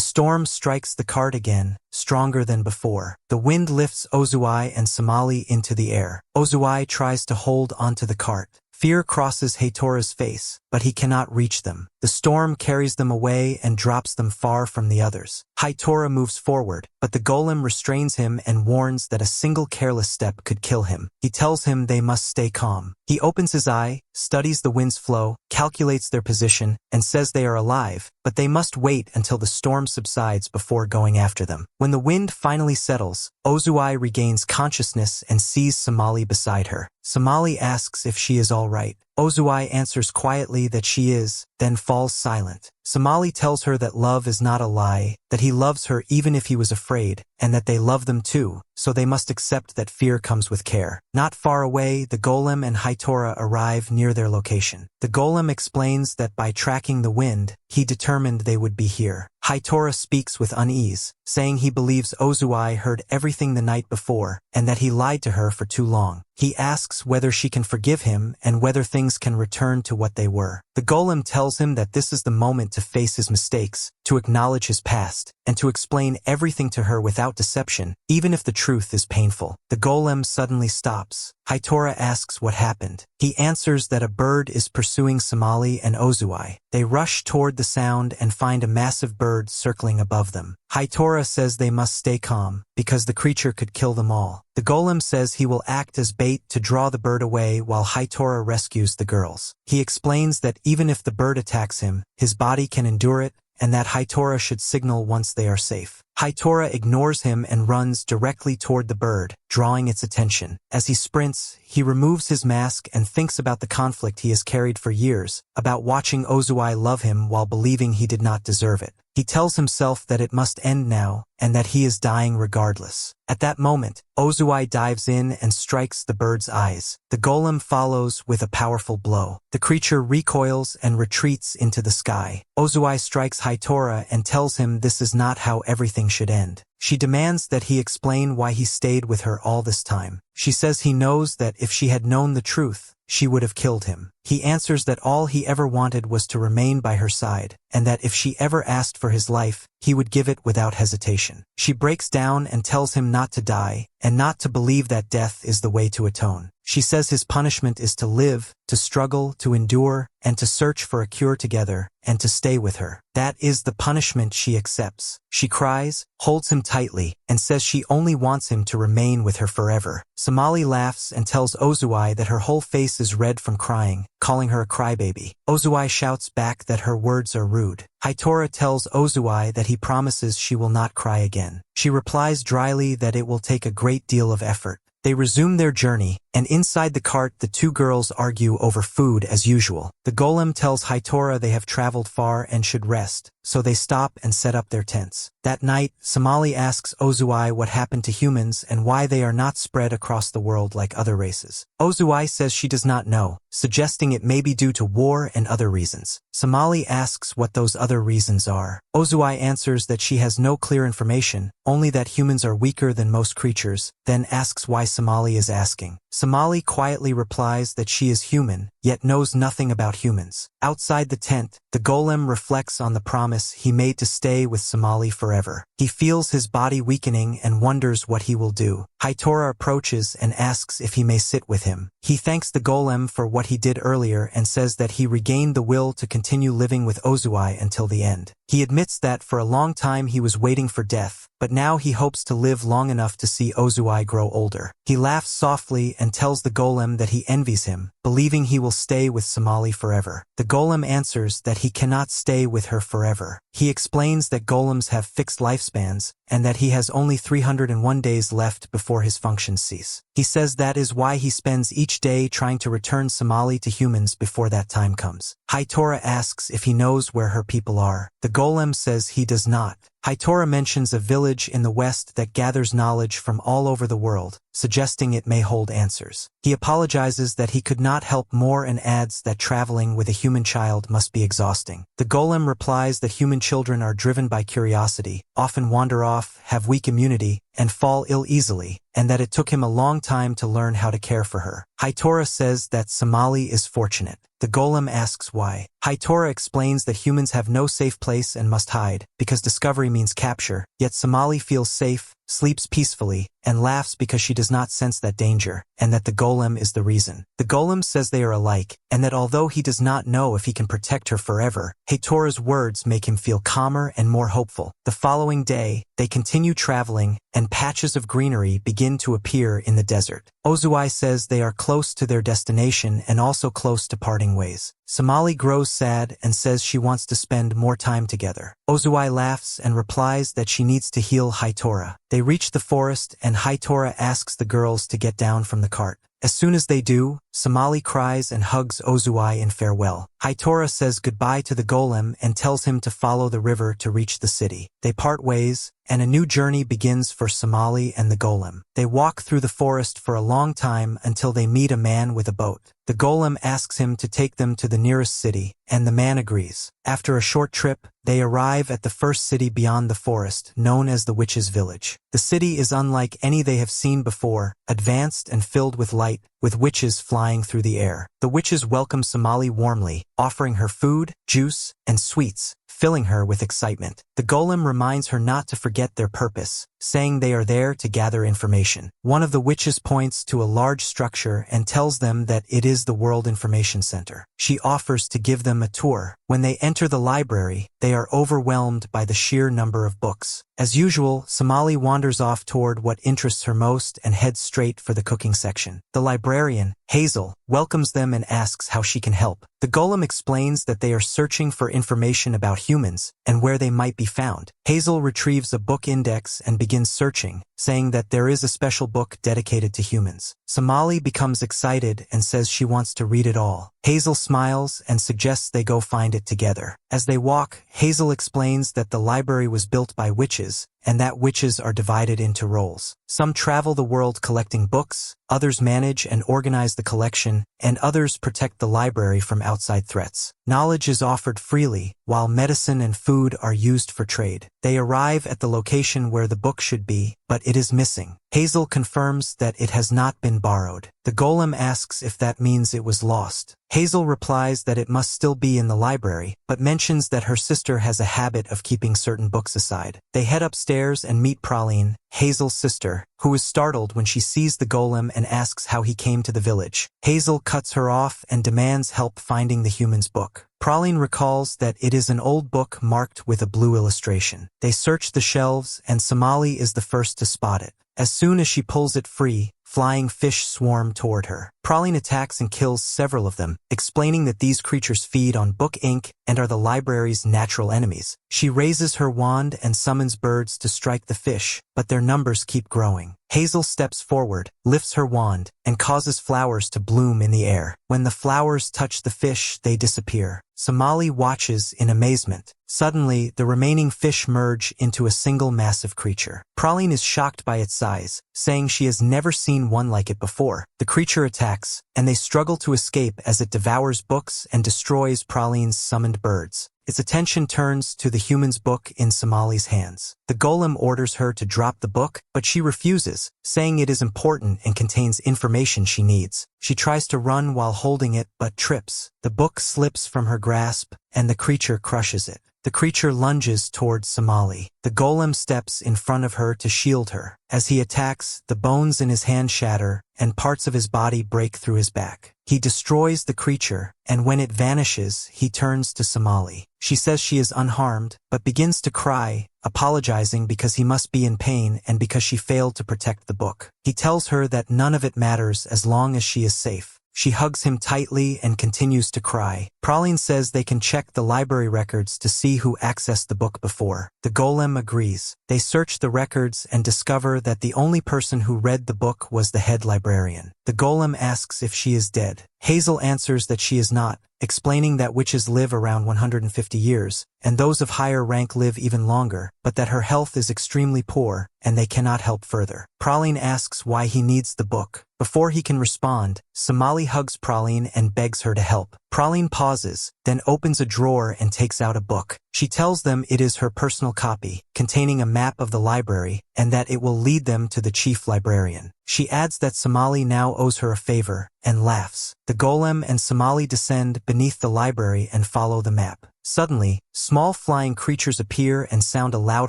storm strikes the cart again, stronger than before. The wind lifts Ozui and Somali into the air. Ozui tries to hold onto the cart. Fear crosses Haitora's face, but he cannot reach them. The storm carries them away and drops them far from the others. Haitora moves forward, but the golem restrains him and warns that a single careless step could kill him. He tells him they must stay calm. He opens his eye, studies the wind's flow, calculates their position, and says they are alive, but they must wait until the storm subsides before going after them. When the wind finally settles, Ozui regains consciousness and sees Somali beside her. Somali asks if she is all right. Ozui answers quietly that she is, then falls silent. Somali tells her that love is not a lie, that he loves her even if he was afraid, and that they love them too, so they must accept that fear comes with care. Not far away, the golem and Haitora arrive near their location. The golem explains that by tracking the wind, he determined they would be here. Haitora speaks with unease, saying he believes Ozui heard everything the night before, and that he lied to her for too long. He asks whether she can forgive him and whether things can return to what they were. The golem tells him that this is the moment to face his mistakes, to acknowledge his past, and to explain everything to her without deception, even if the truth is painful. The golem suddenly stops. Haitora asks what happened. He answers that a bird is pursuing Somali and Ozui. They rush toward the sound and find a massive bird circling above them. Haitora says they must stay calm, because the creature could kill them all. The golem says he will act as bait to draw the bird away while Haitora rescues the girls. He explains that even if the bird attacks him, his body can endure it, and that Haitora should signal once they are safe. Haitora ignores him and runs directly toward the bird, drawing its attention. As he sprints, he removes his mask and thinks about the conflict he has carried for years, about watching Ozui love him while believing he did not deserve it. He tells himself that it must end now, and that he is dying regardless. At that moment, Ozui dives in and strikes the bird's eyes. The golem follows with a powerful blow. The creature recoils and retreats into the sky. Ozui strikes Haitora and tells him this is not how everything should end. She demands that he explain why he stayed with her all this time. She says he knows that if she had known the truth, she would have killed him. He answers that all he ever wanted was to remain by her side, and that if she ever asked for his life, he would give it without hesitation. She breaks down and tells him not to die, and not to believe that death is the way to atone. She says his punishment is to live, to struggle, to endure, and to search for a cure together, and to stay with her. That is the punishment she accepts. She cries, holds him tightly, and says she only wants him to remain with her forever. Somali laughs and tells Ozui that her whole face is red from crying, calling her a crybaby. Ozui shouts back that her words are rude. Haitora tells Ozui that he promises she will not cry again. She replies dryly that it will take a great deal of effort. They resume their journey, and inside the cart the two girls argue over food as usual. The golem tells Hitora they have traveled far and should rest, so they stop and set up their tents. That night, Somali asks Ozui what happened to humans and why they are not spread across the world like other races. Ozui says she does not know, suggesting it may be due to war and other reasons. Somali asks what those other reasons are. Ozui answers that she has no clear information, only that humans are weaker than most creatures, then asks why Somali is asking. Somali quietly replies that she is human, yet knows nothing about humans. Outside the tent, the golem reflects on the promise he made to stay with Somali forever. He feels his body weakening and wonders what he will do. Hitora approaches and asks if he may sit with him. He thanks the golem for what he did earlier and says that he regained the will to continue living with Ozui until the end. He admits that for a long time he was waiting for death, but now he hopes to live long enough to see Ozui grow older. He laughs softly and tells the golem that he envies him, believing he will stay with Somali forever. The golem answers that he cannot stay with her forever. He explains that golems have fixed lifespans, and that he has only 301 days left before his functions cease. He says that is why he spends each day trying to return Somali to humans before that time comes. Hitora asks if he knows where her people are. The golem says he does not. Hitora mentions a village in the west that gathers knowledge from all over the world, suggesting it may hold answers. He apologizes that he could not help more and adds that traveling with a human child must be exhausting. The golem replies that human children are driven by curiosity, often wander off, have weak immunity, and fall ill easily, and that it took him a long time to learn how to care for her. Hitora says that Somali is fortunate. The golem asks why. Hitora explains that humans have no safe place and must hide, because discovery means capture, yet Somali feels safe, sleeps peacefully, and laughs because she does not sense that danger, and that the golem is the reason. The golem says they are alike, and that although he does not know if he can protect her forever, Hitora's words make him feel calmer and more hopeful. The following day, they continue traveling, and patches of greenery begin to appear in the desert. Ozui says they are close to their destination and also close to parting ways. Somali grows sad and says she wants to spend more time together. Ozui laughs and replies that she needs to heal Hitora. They reach the forest and Hitora asks the girls to get down from the cart. As soon as they do, Somali cries and hugs Ozui in farewell. Hitora says goodbye to the golem and tells him to follow the river to reach the city. They part ways, and a new journey begins for Somali and the golem. They walk through the forest for a long time until they meet a man with a boat. The golem asks him to take them to the nearest city, and the man agrees. After a short trip, they arrive at the first city beyond the forest, known as the Witch's Village. The city is unlike any they have seen before, advanced and filled with light, with witches flying through the air. The witches welcome Somali warmly, offering her food, juice, and sweets, filling her with excitement. The golem reminds her not to forget their purpose, saying they are there to gather information. One of the witches points to a large structure and tells them that it is the World Information Center. She offers to give them a tour. When they enter the library, they are overwhelmed by the sheer number of books. As usual, Somali wanders off toward what interests her most and heads straight for the cooking section. The librarian, Hazel, welcomes them and asks how she can help. The golem explains that they are searching for information about humans and where they might be found. Hazel retrieves a book index and begins searching, saying that there is a special book dedicated to humans. Somali becomes excited and says she wants to read it all. Hazel smiles and suggests they go find it together. As they walk, Hazel explains that the library was built by witches, and that witches are divided into roles. Some travel the world collecting books, others manage and organize the collection, and others protect the library from outside threats. Knowledge is offered freely, while medicine and food are used for trade. They arrive at the location where the book should be, but it is missing. Hazel confirms that it has not been borrowed. The golem asks if that means it was lost. Hazel replies that it must still be in the library, but mentions that her sister has a habit of keeping certain books aside. They head upstairs and meet Praline, Hazel's sister, who is startled when she sees the golem and asks how he came to the village. Hazel cuts her off and demands help finding the human's book. Praline recalls that it is an old book marked with a blue illustration. They search the shelves and Somali is the first to spot it. As soon as she pulls it free, flying fish swarm toward her. Praline attacks and kills several of them, explaining that these creatures feed on book ink and are the library's natural enemies. She raises her wand and summons birds to strike the fish, but their numbers keep growing. Hazel steps forward, lifts her wand, and causes flowers to bloom in the air. When the flowers touch the fish, they disappear. Somali watches in amazement. Suddenly, the remaining fish merge into a single massive creature. Praline is shocked by its size, saying she has never seen one like it before. The creature attacks, and they struggle to escape as it devours books and destroys Praline's summoned birds. Its attention turns to the human's book in Somali's hands. The golem orders her to drop the book, but she refuses, saying it is important and contains information she needs. She tries to run while holding it, but trips. The book slips from her grasp, and the creature crushes it. The creature lunges towards Somali. The golem steps in front of her to shield her. As he attacks, the bones in his hand shatter, and parts of his body break through his back. He destroys the creature, and when it vanishes, he turns to Somali. She says she is unharmed, but begins to cry, apologizing because he must be in pain and because she failed to protect the book. He tells her that none of it matters as long as she is safe. She hugs him tightly and continues to cry. Praline says they can check the library records to see who accessed the book before. The golem agrees. They search the records and discover that the only person who read the book was the head librarian. The golem asks if she is dead. Hazel answers that she is not, explaining that witches live around 150 years, and those of higher rank live even longer, but that her health is extremely poor, and they cannot help further. Praline asks why he needs the book. Before he can respond, Somali hugs Praline and begs her to help. Praline pauses, then opens a drawer and takes out a book. She tells them it is her personal copy, containing a map of the library, and that it will lead them to the chief librarian. She adds that Somali now owes her a favor, and laughs. The golem and Somali descend beneath the library and follow the map. Suddenly, small flying creatures appear and sound a loud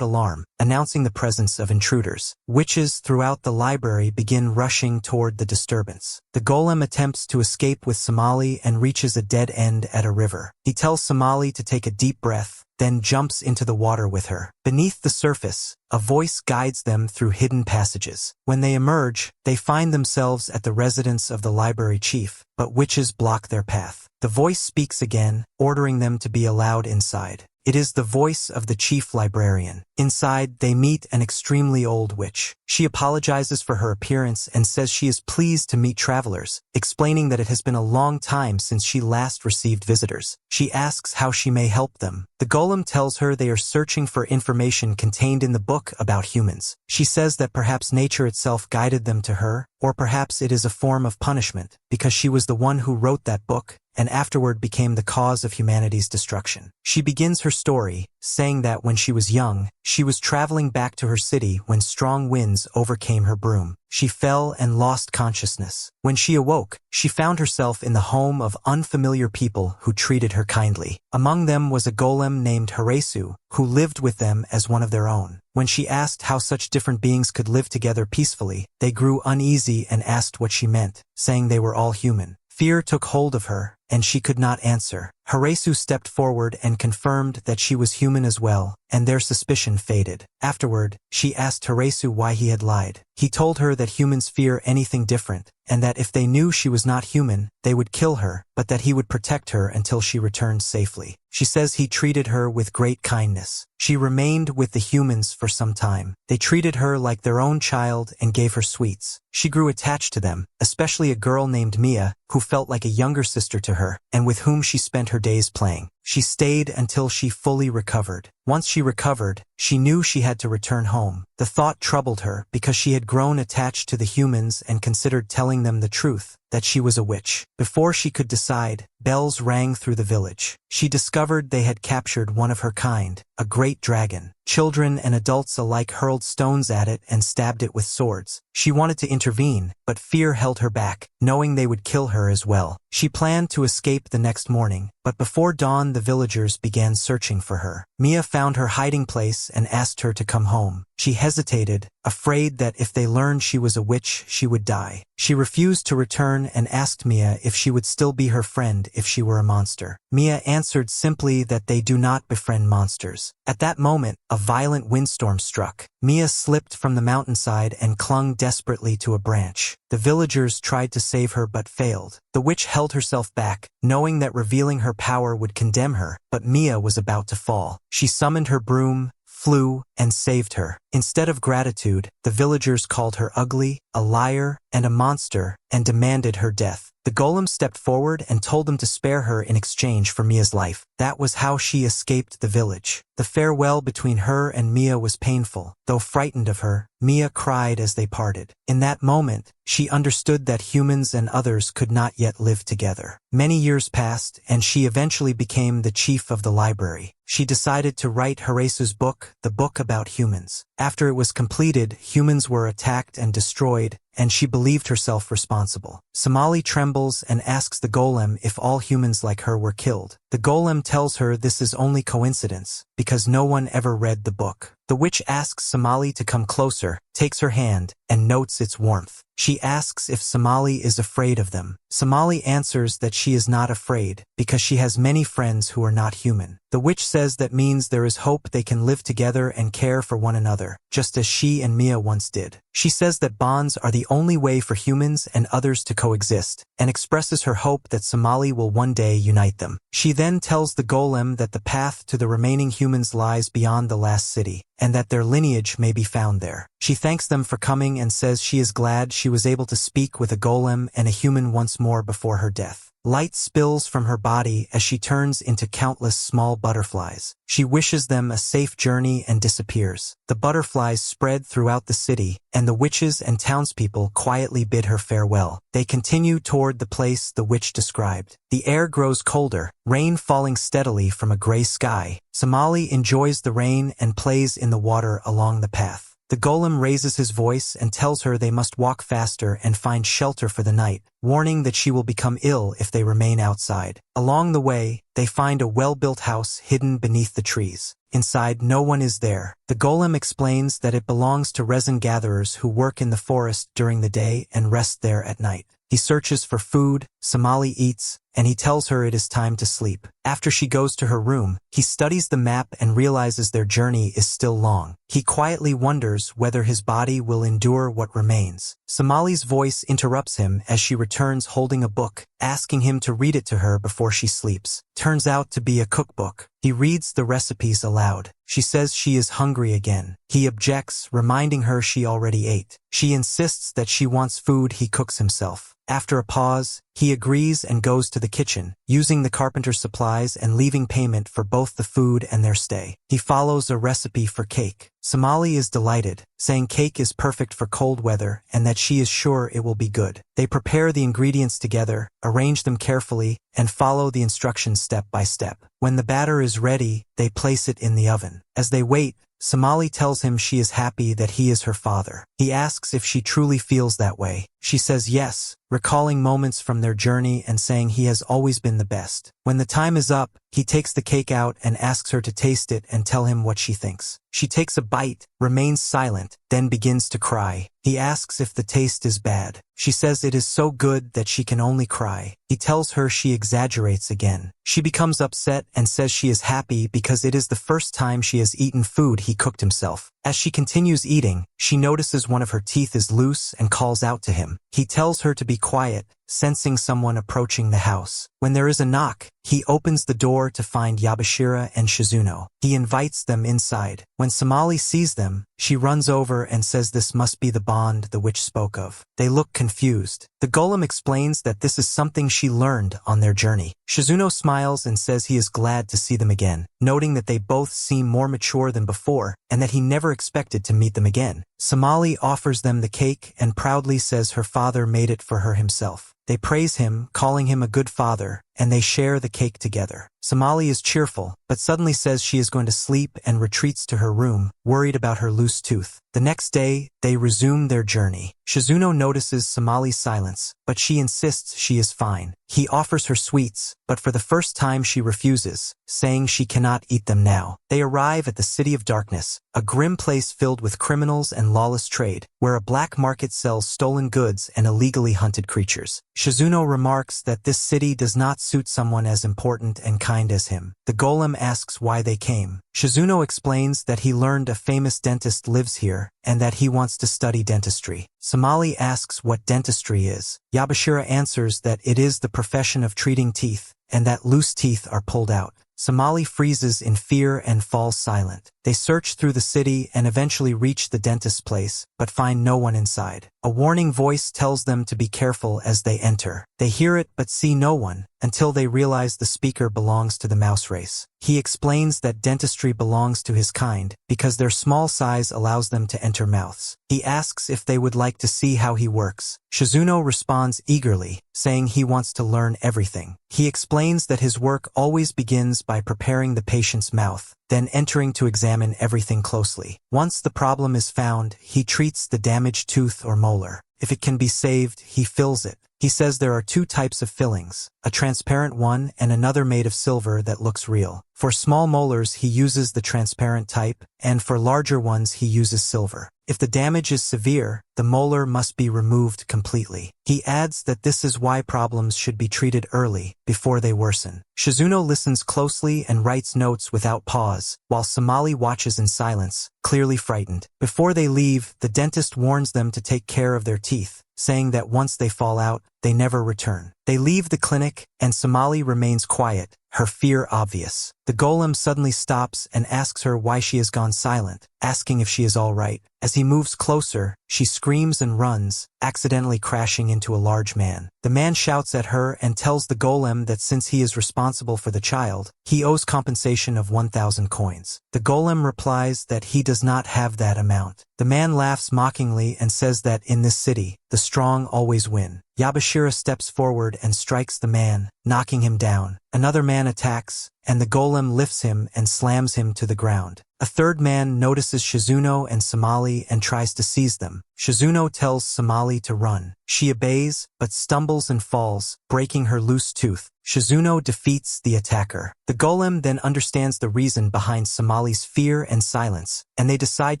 alarm, announcing the presence of intruders. Witches throughout the library begin rushing toward the disturbance. The golem attempts to escape with Somali and reaches a dead end at a river. He tells Somali to take a deep breath, then jumps into the water with her. Beneath the surface, a voice guides them through hidden passages. When they emerge, they find themselves at the residence of the library chief, but witches block their path. The voice speaks again, ordering them to be allowed inside. It is the voice of the chief librarian. Inside, they meet an extremely old witch. She apologizes for her appearance and says she is pleased to meet travelers, explaining that it has been a long time since she last received visitors. She asks how she may help them. The golem tells her they are searching for information contained in the book about humans. She says that perhaps nature itself guided them to her, or perhaps it is a form of punishment, because she was the one who wrote that book, and afterward became the cause of humanity's destruction. She begins her story, saying that when she was young, she was traveling back to her city when strong winds overcame her broom. She fell and lost consciousness. When she awoke, she found herself in the home of unfamiliar people who treated her kindly. Among them was a golem named Haresu, who lived with them as one of their own. When she asked how such different beings could live together peacefully, they grew uneasy and asked what she meant, saying they were all human. Fear took hold of her, and she could not answer. Haresu stepped forward and confirmed that she was human as well, and their suspicion faded. Afterward, she asked Haresu why he had lied. He told her that humans fear anything different, and that if they knew she was not human, they would kill her, but that he would protect her until she returned safely. She says he treated her with great kindness. She remained with the humans for some time. They treated her like their own child and gave her sweets. She grew attached to them, especially a girl named Mia, who felt like a younger sister to her, and with whom she spent her days playing. She stayed until she fully recovered. Once she recovered, she knew she had to return home. The thought troubled her because she had grown attached to the humans and considered telling them the truth, that she was a witch. Before she could decide, bells rang through the village. She discovered they had captured one of her kind, a great dragon. Children and adults alike hurled stones at it and stabbed it with swords. She wanted to intervene, but fear held her back, knowing they would kill her as well. She planned to escape the next morning, but before dawn the villagers began searching for her. Mia found her hiding place and asked her to come home. She hesitated, afraid that if they learned she was a witch, she would die. She refused to return and asked Mia if she would still be her friend if she were a monster. Mia answered simply that they do not befriend monsters. At that moment, a violent windstorm struck. Mia slipped from the mountainside and clung desperately to a branch. The villagers tried to save her but failed. The witch held herself back, knowing that revealing her power would condemn her, but Mia was about to fall. She summoned her broom, flew, and saved her. Instead of gratitude, the villagers called her ugly, a liar, and a monster, and demanded her death. The golem stepped forward and told them to spare her in exchange for Mia's life. That was how she escaped the village. The farewell between her and Mia was painful. Though frightened of her, Mia cried as they parted. In that moment, she understood that humans and others could not yet live together. Many years passed, and she eventually became the chief of the library. She decided to write Haraisu's book, the book about humans. After it was completed, humans were attacked and destroyed, and she believed herself responsible. Somali trembles and asks the golem if all humans like her were killed. The golem tells her this is only coincidence, because no one ever read the book. The witch asks Somali to come closer, takes her hand, and notes its warmth. She asks if Somali is afraid of them. Somali answers that she is not afraid, because she has many friends who are not human. The witch says that means there is hope they can live together and care for one another, just as she and Mia once did. She says that bonds are the only way for humans and others to coexist, and expresses her hope that Somali will one day unite them. She then tells the golem that the path to the remaining humans lies beyond the last city, and that their lineage may be found there. She thanks them for coming and says she is glad she was able to speak with a golem and a human once more before her death. Light spills from her body as she turns into countless small butterflies. She wishes them a safe journey and disappears. The butterflies spread throughout the city, and the witches and townspeople quietly bid her farewell. They continue toward the place the witch described. The air grows colder, rain falling steadily from a gray sky. Somali enjoys the rain and plays in the water along the path. The golem raises his voice and tells her they must walk faster and find shelter for the night, warning that she will become ill if they remain outside. Along the way, they find a well-built house hidden beneath the trees. Inside, no one is there. The golem explains that it belongs to resin gatherers who work in the forest during the day and rest there at night. He searches for food, Somali eats, and he tells her it is time to sleep. After she goes to her room, he studies the map and realizes their journey is still long. He quietly wonders whether his body will endure what remains. Somali's voice interrupts him as she returns holding a book, asking him to read it to her before she sleeps. Turns out to be a cookbook. He reads the recipes aloud. She says she is hungry again. He objects, reminding her she already ate. She insists that she wants food he cooks himself. After a pause, he agrees and goes to the kitchen, using the carpenter's supplies and leaving payment for both the food and their stay. He follows a recipe for cake. Somali is delighted, saying cake is perfect for cold weather and that she is sure it will be good. They prepare the ingredients together, arrange them carefully, and follow the instructions step by step. When the batter is ready, they place it in the oven. As they wait, Somali tells him she is happy that he is her father. He asks if she truly feels that way. She says yes, recalling moments from their journey and saying he has always been the best. When the time is up, he takes the cake out and asks her to taste it and tell him what she thinks. She takes a bite, remains silent, then begins to cry. He asks if the taste is bad. She says it is so good that she can only cry. He tells her she exaggerates again. She becomes upset and says she is happy because it is the first time she has eaten food he cooked himself. As she continues eating, she notices one of her teeth is loose and calls out to him. He tells her to be quiet, sensing someone approaching the house. When there is a knock, he opens the door to find Yabashira and Shazuno. He invites them inside. When Somali sees them, she runs over and says this must be the bond the witch spoke of. They look confused. The golem explains that this is something she learned on their journey. Shazuno smiles and says he is glad to see them again, noting that they both seem more mature than before and that he never expected to meet them again. Somali offers them the cake and proudly says her father made it for her himself. They praise him, calling him a good father, and they share the cake together. Somali is cheerful, but suddenly says she is going to sleep and retreats to her room, worried about her loose tooth. The next day, they resume their journey. Shazuno notices Somali's silence, but she insists she is fine. He offers her sweets, but for the first time she refuses, saying she cannot eat them now. They arrive at the City of Darkness, a grim place filled with criminals and lawless trade, where a black market sells stolen goods and illegally hunted creatures. Shazuno remarks that this city does not suit someone as important and kind as him. The golem asks why they came. Shazuno explains that he learned a famous dentist lives here and that he wants to study dentistry. Somali asks what dentistry is. Yabashira answers that it is the profession of treating teeth and that loose teeth are pulled out. Somali freezes in fear and falls silent. They search through the city and eventually reach the dentist's place, but find no one inside. A warning voice tells them to be careful as they enter. They hear it but see no one, until they realize the speaker belongs to the mouse race. He explains that dentistry belongs to his kind, because their small size allows them to enter mouths. He asks if they would like to see how he works. Shazuno responds eagerly, saying he wants to learn everything. He explains that his work always begins by preparing the patient's mouth, then entering to examine everything closely. Once the problem is found, he treats the damaged tooth or molar. If it can be saved, he fills it. He says there are two types of fillings, a transparent one and another made of silver that looks real. For small molars he uses the transparent type, and for larger ones he uses silver. If the damage is severe, the molar must be removed completely. He adds that this is why problems should be treated early, before they worsen. Shazuno listens closely and writes notes without pause, while Somali watches in silence, clearly frightened. Before they leave, the dentist warns them to take care of their teeth, saying that once they fall out, they never return. They leave the clinic, and Somali remains quiet, her fear obvious. The golem suddenly stops and asks her why she has gone silent, asking if she is all right. As he moves closer, she screams and runs, accidentally crashing into a large man. The man shouts at her and tells the golem that since he is responsible for the child, he owes compensation of 1,000 coins. The golem replies that he does not have that amount. The man laughs mockingly and says that in this city, the strong always win. Yabashira steps forward and strikes the man, knocking him down. Another man attacks, and the golem lifts him and slams him to the ground. A third man notices Shazuno and Somali and tries to seize them. Shazuno tells Somali to run. She obeys, but stumbles and falls, breaking her loose tooth. Shazuno defeats the attacker. The golem then understands the reason behind Somali's fear and silence, and they decide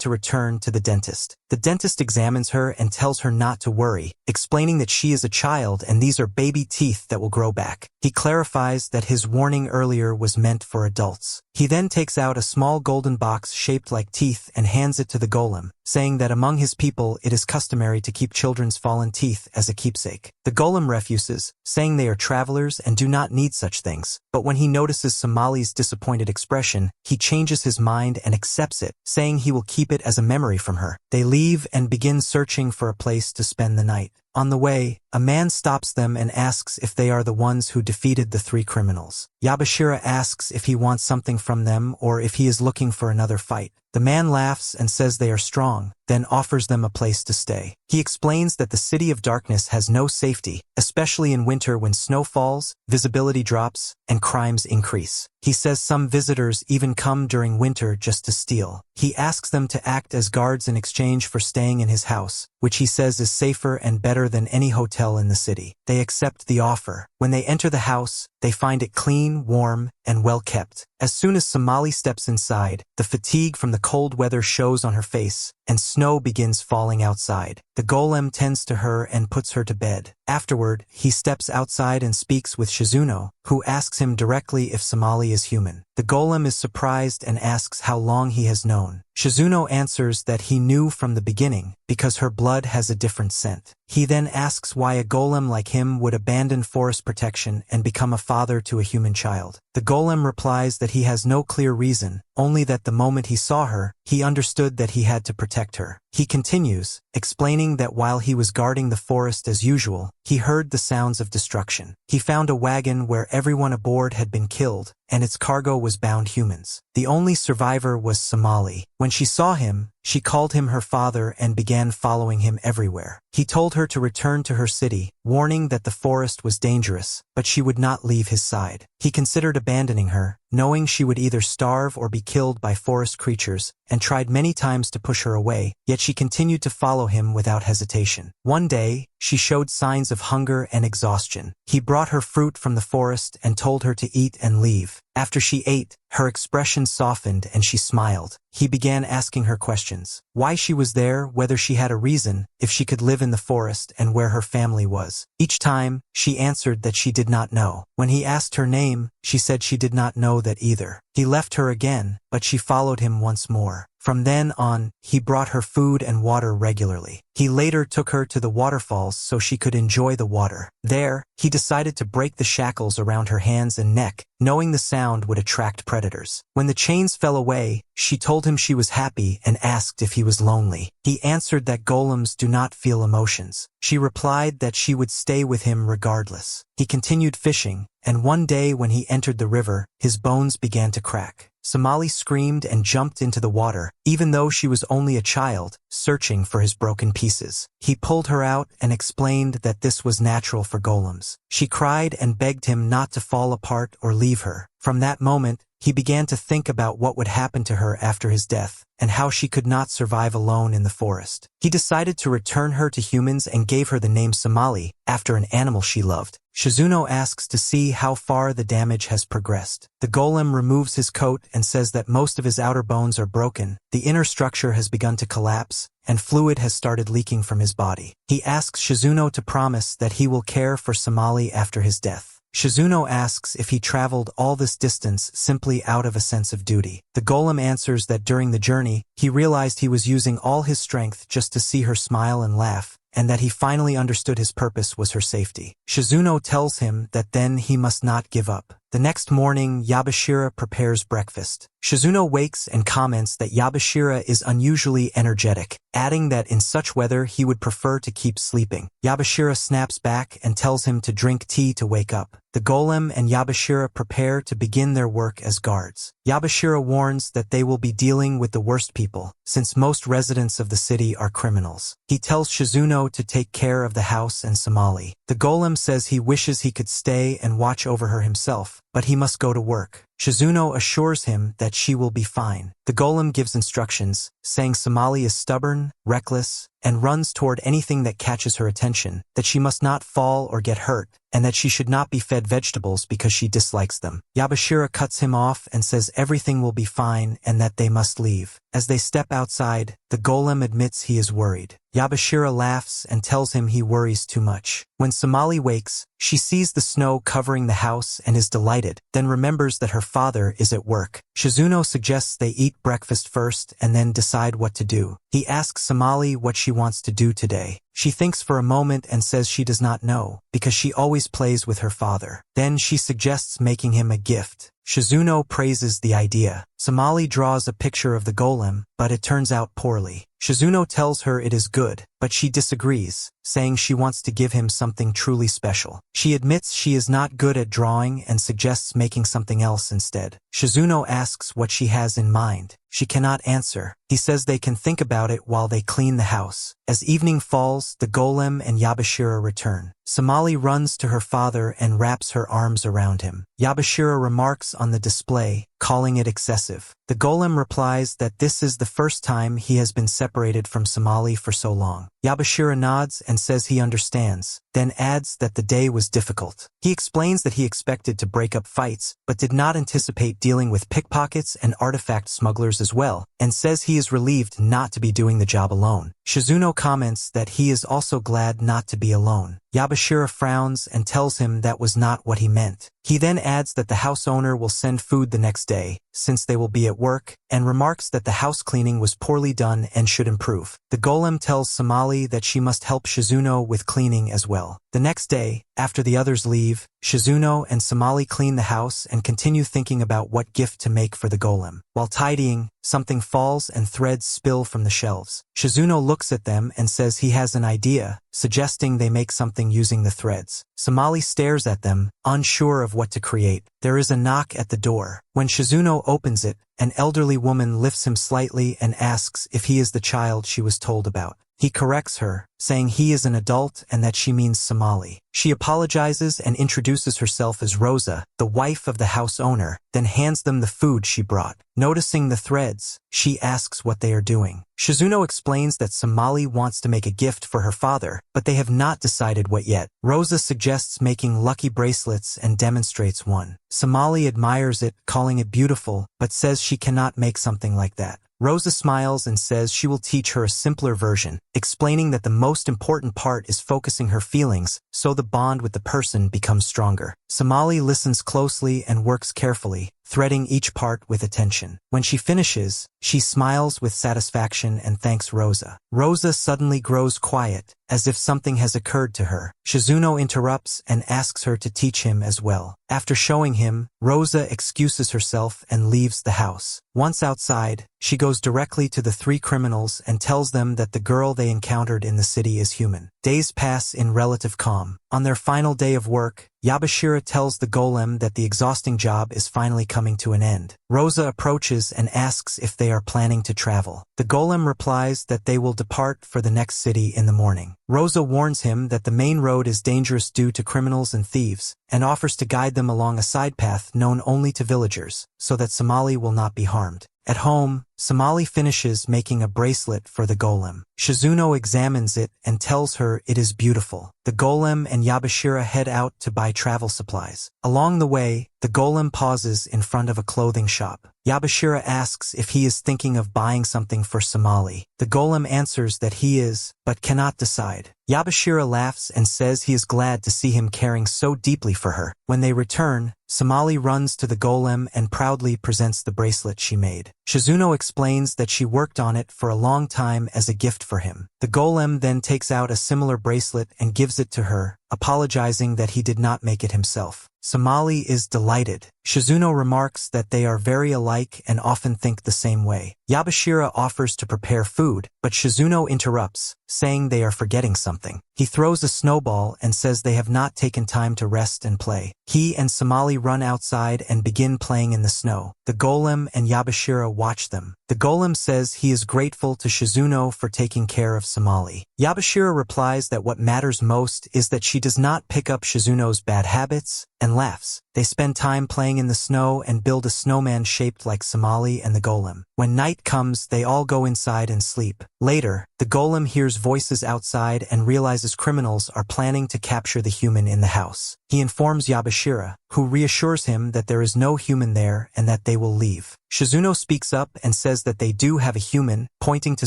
to return to the dentist. The dentist examines her and tells her not to worry, explaining that she is a child and these are baby teeth that will grow back. He clarifies that his warning earlier was meant for adults. He then takes out a small golden box shaped like teeth and hands it to the golem, saying that among his people it is customary to keep children's fallen teeth as a keepsake. The golem refuses, saying they are travelers and do not need such things. But when he notices Somali's disappointed expression, he changes his mind and accepts it, saying he will keep it as a memory from her. They leave and begin searching for a place to spend the night. On the way, a man stops them and asks if they are the ones who defeated the 3 criminals. Yabashira asks if he wants something from them or if he is looking for another fight. The man laughs and says they are strong, then offers them a place to stay. He explains that the City of Darkness has no safety, especially in winter when snow falls, visibility drops, and crimes increase. He says some visitors even come during winter just to steal. He asks them to act as guards in exchange for staying in his house, which he says is safer and better than any hotel in the city. They accept the offer. When they enter the house, they find it clean, warm, and well kept. As soon as Somali steps inside, the fatigue from the cold weather shows on her face, and snow begins falling outside. The golem tends to her and puts her to bed. Afterward, he steps outside and speaks with Shazuno, who asks him directly if Somali is human. The golem is surprised and asks how long he has known. Shazuno answers that he knew from the beginning, because her blood has a different scent. He then asks why a golem like him would abandon forest protection and become a father to a human child. The golem replies that he has no clear reason, only that the moment he saw her, he understood that he had to protect her. He continues, explaining that while he was guarding the forest as usual, he heard the sounds of destruction. He found a wagon where everyone aboard had been killed, and its cargo was bound humans. The only survivor was Somali. When she saw him, she called him her father and began following him everywhere. He told her to return to her city, warning that the forest was dangerous, but she would not leave his side. He considered abandoning her, knowing she would either starve or be killed by forest creatures, and tried many times to push her away, yet she continued to follow him without hesitation. One day, she showed signs of hunger and exhaustion. He brought her fruit from the forest and told her to eat and leave. After she ate, her expression softened and she smiled. He began asking her questions. Why she was there, whether she had a reason, if she could live in the forest, and where her family was. Each time, she answered that she did not know. When he asked her name, she said she did not know that either. He left her again, but she followed him once more. From then on, he brought her food and water regularly. He later took her to the waterfalls so she could enjoy the water. There, he decided to break the shackles around her hands and neck, knowing the sound would attract predators. When the chains fell away, she told him she was happy and asked if he was lonely. He answered that golems do not feel emotions. She replied that she would stay with him regardless. He continued fishing, and one day when he entered the river, his bones began to crack. Somali screamed and jumped into the water, even though she was only a child, searching for his broken pieces. He pulled her out and explained that this was natural for golems. She cried and begged him not to fall apart or leave her. From that moment, he began to think about what would happen to her after his death, and how she could not survive alone in the forest. He decided to return her to humans and gave her the name Somali, after an animal she loved. Shazuno asks to see how far the damage has progressed. The golem removes his coat and says that most of his outer bones are broken, the inner structure has begun to collapse, and fluid has started leaking from his body. He asks Shazuno to promise that he will care for Somali after his death. Shazuno asks if he traveled all this distance simply out of a sense of duty. The golem answers that during the journey, he realized he was using all his strength just to see her smile and laugh, and that he finally understood his purpose was her safety. Shazuno tells him that then he must not give up. The next morning, Yabashira prepares breakfast. Shazuno wakes and comments that Yabashira is unusually energetic, adding that in such weather he would prefer to keep sleeping. Yabashira snaps back and tells him to drink tea to wake up. The golem and Yabashira prepare to begin their work as guards. Yabashira warns that they will be dealing with the worst people, since most residents of the city are criminals. He tells Shazuno to take care of the house and Somali. The golem says he wishes he could stay and watch over her himself, but he must go to work. Shazuno assures him that she will be fine. The golem gives instructions, saying Somali is stubborn, reckless, and runs toward anything that catches her attention, that she must not fall or get hurt, and that she should not be fed vegetables because she dislikes them. Yabashira cuts him off and says everything will be fine and that they must leave. As they step outside, the golem admits he is worried. Yabashira laughs and tells him he worries too much. When Somali wakes, she sees the snow covering the house and is delighted, then remembers that her father is at work. Shazuno suggests they eat breakfast first and then decide what to do. He asks Somali what she wants to do today. She thinks for a moment and says she does not know, because she always plays with her father. Then she suggests making him a gift. Shazuno praises the idea. Somali draws a picture of the golem, but it turns out poorly. Shazuno tells her it is good, but she disagrees, saying she wants to give him something truly special. She admits she is not good at drawing and suggests making something else instead. Shazuno asks what she has in mind. She cannot answer. He says they can think about it while they clean the house. As evening falls, the golem and Yabashira return. Somali runs to her father and wraps her arms around him. Yabashira remarks on the display, calling it excessive. The golem replies that this is the first time he has been separated from Somali for so long. Yabashira nods and says he understands, then adds that the day was difficult. He explains that he expected to break up fights, but did not anticipate dealing with pickpockets and artifact smugglers as well, and says he is relieved not to be doing the job alone. Shazuno comments that he is also glad not to be alone. Yabashira frowns and tells him that was not what he meant. He then adds that the house owner will send food the next day, since they will be at work, and remarks that the house cleaning was poorly done and should improve. The golem tells Somali that she must help Shazuno with cleaning as well. The next day, after the others leave, Shazuno and Somali clean the house and continue thinking about what gift to make for the golem. While tidying, something falls and threads spill from the shelves. Shazuno looks at them and says he has an idea, suggesting they make something using the threads. Somali stares at them, unsure of what to create. There is a knock at the door. When Shazuno opens it, an elderly woman lifts him slightly and asks if he is the child she was told about. He corrects her, saying he is an adult and that she means Somali. She apologizes and introduces herself as Rosa, the wife of the house owner, then hands them the food she brought. Noticing the threads, she asks what they are doing. Shazuno explains that Somali wants to make a gift for her father, but they have not decided what yet. Rosa suggests making lucky bracelets and demonstrates one. Somali admires it, calling it beautiful, but says she cannot make something like that. Rosa smiles and says she will teach her a simpler version, explaining that the most important part is focusing her feelings, so the bond with the person becomes stronger. Somali listens closely and works carefully, threading each part with attention. When she finishes, she smiles with satisfaction and thanks Rosa. Rosa suddenly grows quiet, as if something has occurred to her. Shazuno interrupts and asks her to teach him as well. After showing him, Rosa excuses herself and leaves the house. Once outside, she goes directly to the three criminals and tells them that the girl they encountered in the city is human. Days pass in relative calm. On their final day of work, Yabashira tells the golem that the exhausting job is finally coming to an end. Rosa approaches and asks if they are planning to travel. The golem replies that they will depart for the next city in the morning. Rosa warns him that the main road is dangerous due to criminals and thieves, and offers to guide them along a side path known only to villagers, so that Somali will not be harmed. At home, Somali finishes making a bracelet for the golem. Shazuno examines it and tells her it is beautiful. The golem and Yabashira head out to buy travel supplies. Along the way, the golem pauses in front of a clothing shop. Yabashira asks if he is thinking of buying something for Somali. The golem answers that he is, but cannot decide. Yabashira laughs and says he is glad to see him caring so deeply for her. When they return, Somali runs to the golem and proudly presents the bracelet she made. Shazuno explains that she worked on it for a long time as a gift for him. The golem then takes out a similar bracelet and gives it to her, apologizing that he did not make it himself. Somali is delighted. Shazuno remarks that they are very alike and often think the same way. Yabashira offers to prepare food, but Shazuno interrupts, saying they are forgetting something. He throws a snowball and says they have not taken time to rest and play. He and Somali run outside and begin playing in the snow. The golem and Yabashira watch them. The golem says he is grateful to Shazuno for taking care of Somali. Yabashira replies that what matters most is that she does not pick up Shazuno's bad habits, and laughs. They spend time playing in the snow and build a snowman shaped like Somali and the golem. When night comes, they all go inside and sleep. Later, the golem hears voices outside and realizes criminals are planning to capture the human in the house. He informs Yabashira, who reassures him that there is no human there and that they will leave. Shazuno speaks up and says that they do have a human, pointing to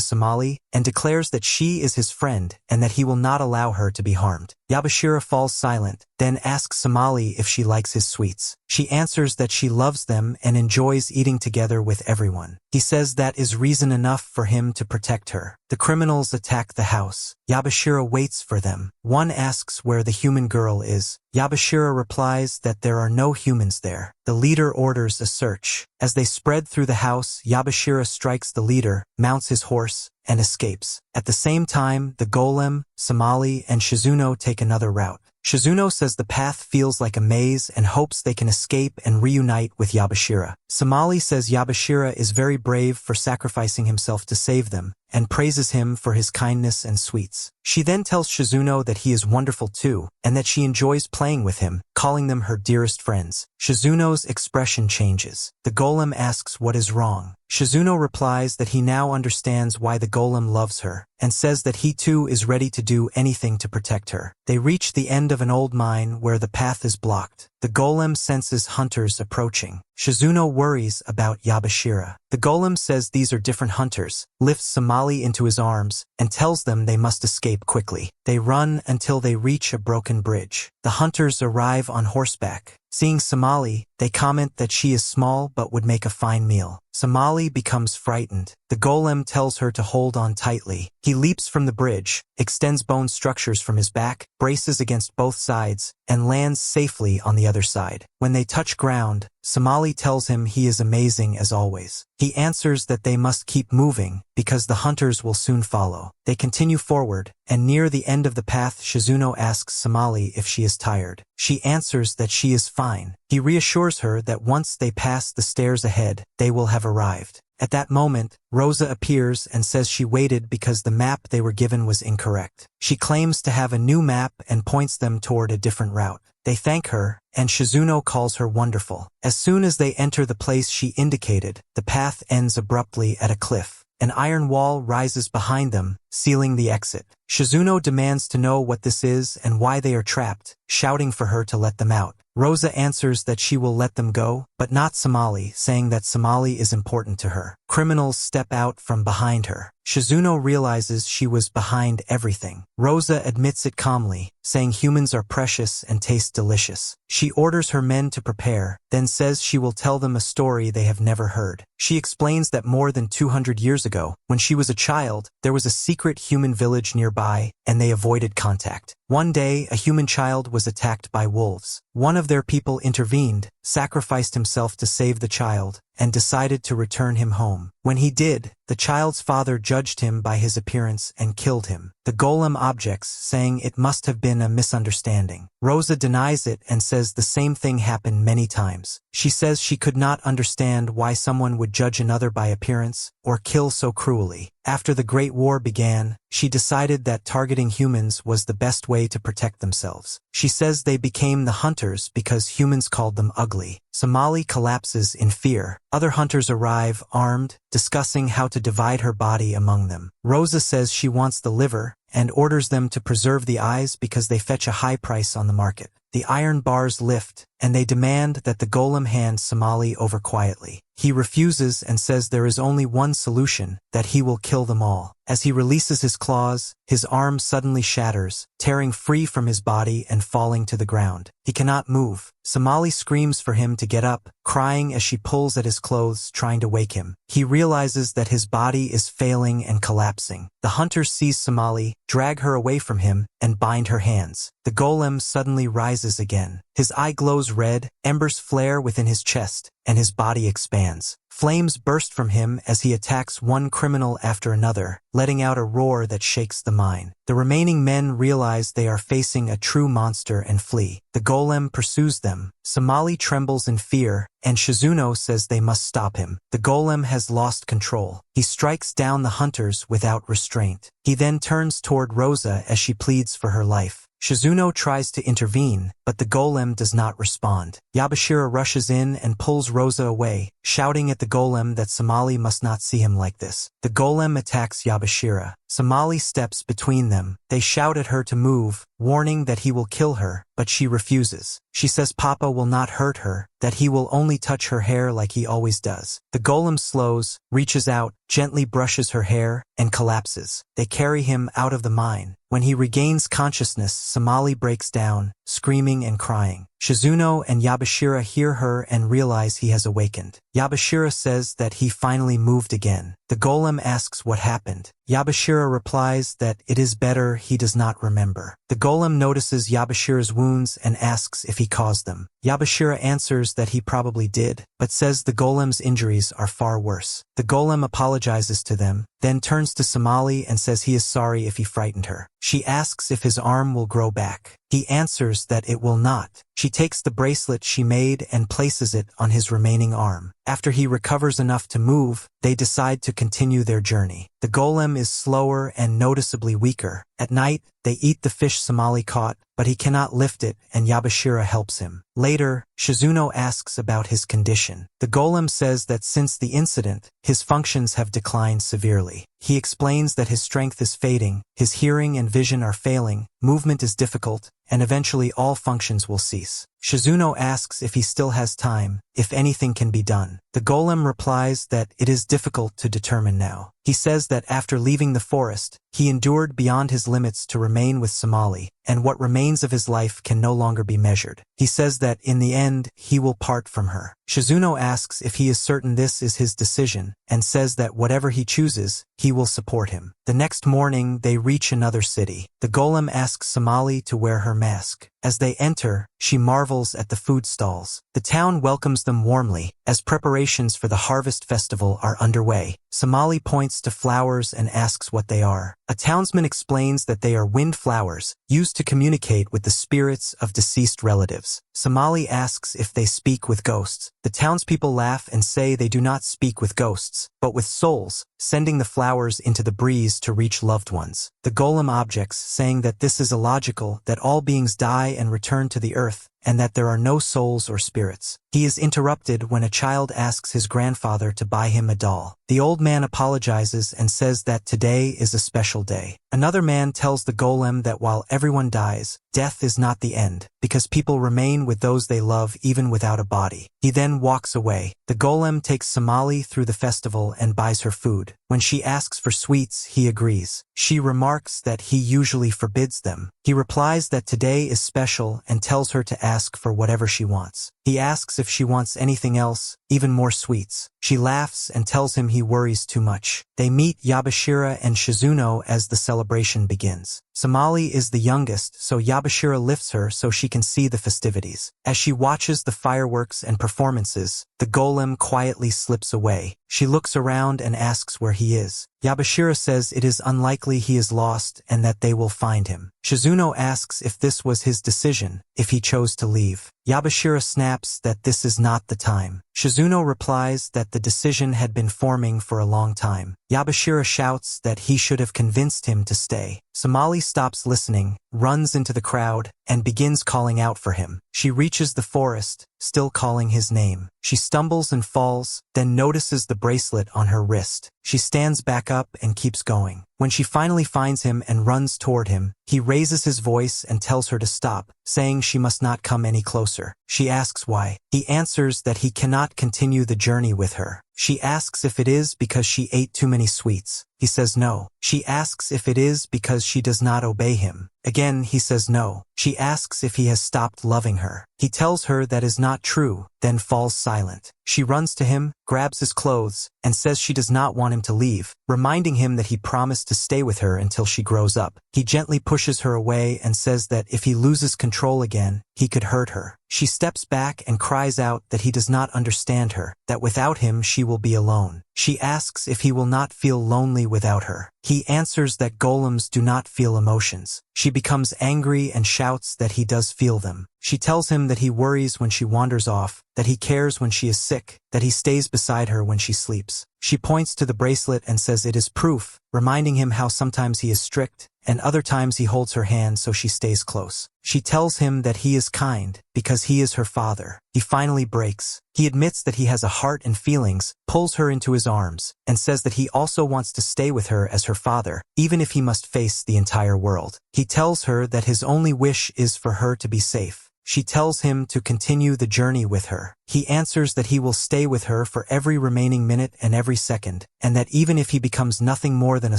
Somali, and declares that she is his friend and that he will not allow her to be harmed. Yabashira falls silent, then asks Somali if she likes his sweets. She answers that she loves them and enjoys eating together with everyone. He says that is reason enough for him to protect her. The criminals attack the house. Yabashira waits for them. One asks where the human girl is. Yabashira replies that there are no humans there. The leader orders a search. As they spread through the house, Yabashira strikes the leader, mounts his horse, and escapes. At the same time, the golem, Somali, and Shazuno take another route. Shazuno says the path feels like a maze and hopes they can escape and reunite with Yabashira. Somali says Yabashira is very brave for sacrificing himself to save them, and praises him for his kindness and sweets. She then tells Shazuno that he is wonderful too, and that she enjoys playing with him, calling them her dearest friends. Shazuno's expression changes. The golem asks what is wrong. Shazuno replies that he now understands why the golem loves her, and says that he too is ready to do anything to protect her. They reach the end of an old mine where the path is blocked. The golem senses hunters approaching. Shazuno worries about Yabashira. The golem says these are different hunters, lifts Somali into his arms, and tells them they must escape quickly. They run until they reach a broken bridge. The hunters arrive on horseback. Seeing Somali, they comment that she is small but would make a fine meal. Somali becomes frightened. The golem tells her to hold on tightly. He leaps from the bridge, extends bone structures from his back, braces against both sides, and lands safely on the other side. When they touch ground, Somali tells him he is amazing as always. He answers that they must keep moving, because the hunters will soon follow. They continue forward, and near the end of the path Shazuno asks Somali if she is tired. She answers that she is fine. He reassures her that once they pass the stairs ahead, they will have arrived. At that moment, Rosa appears and says she waited because the map they were given was incorrect. She claims to have a new map and points them toward a different route. They thank her, and Shazuno calls her wonderful. As soon as they enter the place she indicated, the path ends abruptly at a cliff. An iron wall rises behind them, sealing the exit. Shazuno demands to know what this is and why they are trapped, shouting for her to let them out. Rosa answers that she will let them go, but not Somali, saying that Somali is important to her. Criminals step out from behind her. Shazuno realizes she was behind everything. Rosa admits it calmly, saying humans are precious and taste delicious. She orders her men to prepare, then says she will tell them a story they have never heard. She explains that more than 200 years ago, when she was a child, there was a secret human village nearby, and they avoided contact. One day, a human child was attacked by wolves. One of their people intervened, sacrificed himself to save the child, and decided to return him home. When he did, the child's father judged him by his appearance and killed him. The golem objects, saying it must have been a misunderstanding. Rosa denies it and says the same thing happened many times. She says she could not understand why someone would judge another by appearance or kill so cruelly. After the Great War began, she decided that targeting humans was the best way to protect themselves. She says they became the hunters because humans called them ugly. Somali collapses in fear. Other hunters arrive, armed, discussing how to divide her body among them. Rosa says she wants the liver and orders them to preserve the eyes because they fetch a high price on the market. The iron bars lift, and they demand that the golem hand Somali over quietly. He refuses and says there is only one solution, that he will kill them all. As he releases his claws, his arm suddenly shatters, tearing free from his body and falling to the ground. He cannot move. Somali screams for him to get up, crying as she pulls at his clothes, trying to wake him. He realizes that his body is failing and collapsing. The hunters seize Somali, drag her away from him, and bind her hands. The golem suddenly rises again. His eye glows red, embers flare within his chest, and his body expands. Flames burst from him as he attacks one criminal after another, letting out a roar that shakes the mine. The remaining men realize they are facing a true monster and flee. The golem pursues them. Somali trembles in fear, and Shazuno says they must stop him. The golem has lost control. He strikes down the hunters without restraint. He then turns toward Rosa as she pleads for her life. Shazuno tries to intervene, but the golem does not respond. Yabashira rushes in and pulls Rosa away, shouting at the golem that Somali must not see him like this. The golem attacks Yabashira. Somali steps between them. They shout at her to move, warning that he will kill her, but she refuses. She says Papa will not hurt her, that he will only touch her hair like he always does. The golem slows, reaches out, gently brushes her hair, and collapses. They carry him out of the mine. When he regains consciousness, Somali breaks down, screaming and crying. Shazuno and Yabashira hear her and realize he has awakened. Yabashira says that he finally moved again. The golem asks what happened. Yabashira replies that it is better he does not remember. The golem notices Yabashira's wounds and asks if he caused them. Yabashira answers that he probably did, but says the golem's injuries are far worse. The golem apologizes to them, then turns to Somali and says he is sorry if he frightened her. She asks if his arm will grow back. He answers that it will not. She takes the bracelet she made and places it on his remaining arm. After he recovers enough to move, they decide to continue their journey. The golem is slower and noticeably weaker. At night, they eat the fish Somali caught, but he cannot lift it and Yabashira helps him. Later, Shazuno asks about his condition. The golem says that since the incident, his functions have declined severely. He explains that his strength is fading, his hearing and vision are failing, movement is difficult, and eventually all functions will cease. Shazuno asks if he still has time, if anything can be done. The golem replies that it is difficult to determine now. He says that after leaving the forest, he endured beyond his limits to remain with Somali, and what remains of his life can no longer be measured. He says that in the end, he will part from her. Shazuno asks if he is certain this is his decision, and says that whatever he chooses, he will support him. The next morning, they reach another city. The golem asks Somali to wear her mask. As they enter, she marvels at the food stalls. The town welcomes them warmly, as preparations for the harvest festival are underway. Somali points to flowers and asks what they are. A townsman explains that they are wind flowers, used to communicate with the spirits of deceased relatives. Somali asks if they speak with ghosts. The townspeople laugh and say they do not speak with ghosts, but with souls, sending the flowers into the breeze to reach loved ones. The golem objects, saying that this is illogical, that all beings die and return to the earth, and that there are no souls or spirits. He is interrupted when a child asks his grandfather to buy him a doll. The old man apologizes and says that today is a special day. Another man tells the golem that while everyone dies, death is not the end, because people remain with those they love even without a body. He then walks away. The golem takes Somali through the festival and buys her food. When she asks for sweets, he agrees. She remarks that he usually forbids them. He replies that today is special and tells her to ask for whatever she wants. He asks if she wants anything else, even more sweets. She laughs and tells him he worries too much. They meet Yabashira and Shazuno as the celebration begins. Somali is the youngest, so Yabashira lifts her so she can see the festivities. As she watches the fireworks and performances, the golem quietly slips away. She looks around and asks where he is. Yabashira says it is unlikely he is lost and that they will find him. Shazuno asks if this was his decision, if he chose to leave. Yabashira snaps that this is not the time. Shazuno replies that the decision had been forming for a long time. Yabashira shouts that he should have convinced him to stay. Somali stops listening, runs into the crowd, and begins calling out for him. She reaches the forest, still calling his name. She stumbles and falls, then notices the bracelet on her wrist. She stands back up and keeps going. When she finally finds him and runs toward him, he raises his voice and tells her to stop, saying she must not come any closer. She asks why. He answers that he cannot continue the journey with her. She asks if it is because she ate too many sweets. He says no. She asks if it is because she does not obey him. Again, he says no. She asks if he has stopped loving her. He tells her that is not true, then falls silent. She runs to him, grabs his clothes, and says she does not want him to leave, reminding him that he promised to stay with her until she grows up. He gently pushes her away and says that if he loses control again, he could hurt her. She steps back and cries out that he does not understand her, that without him she will be alone. She asks if he will not feel lonely without her. He answers that golems do not feel emotions. She becomes angry and shouts that he does feel them. She tells him that he worries when she wanders off, that he cares when she is sick, that he stays beside her when she sleeps. She points to the bracelet and says it is proof, reminding him how sometimes he is strict, and other times he holds her hand so she stays close. She tells him that he is kind, because he is her father. He finally breaks. He admits that he has a heart and feelings, pulls her into his arms, and says that he also wants to stay with her as her father, even if he must face the entire world. He tells her that his only wish is for her to be safe. She tells him to continue the journey with her. He answers that he will stay with her for every remaining minute and every second, and that even if he becomes nothing more than a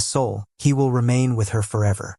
soul, he will remain with her forever.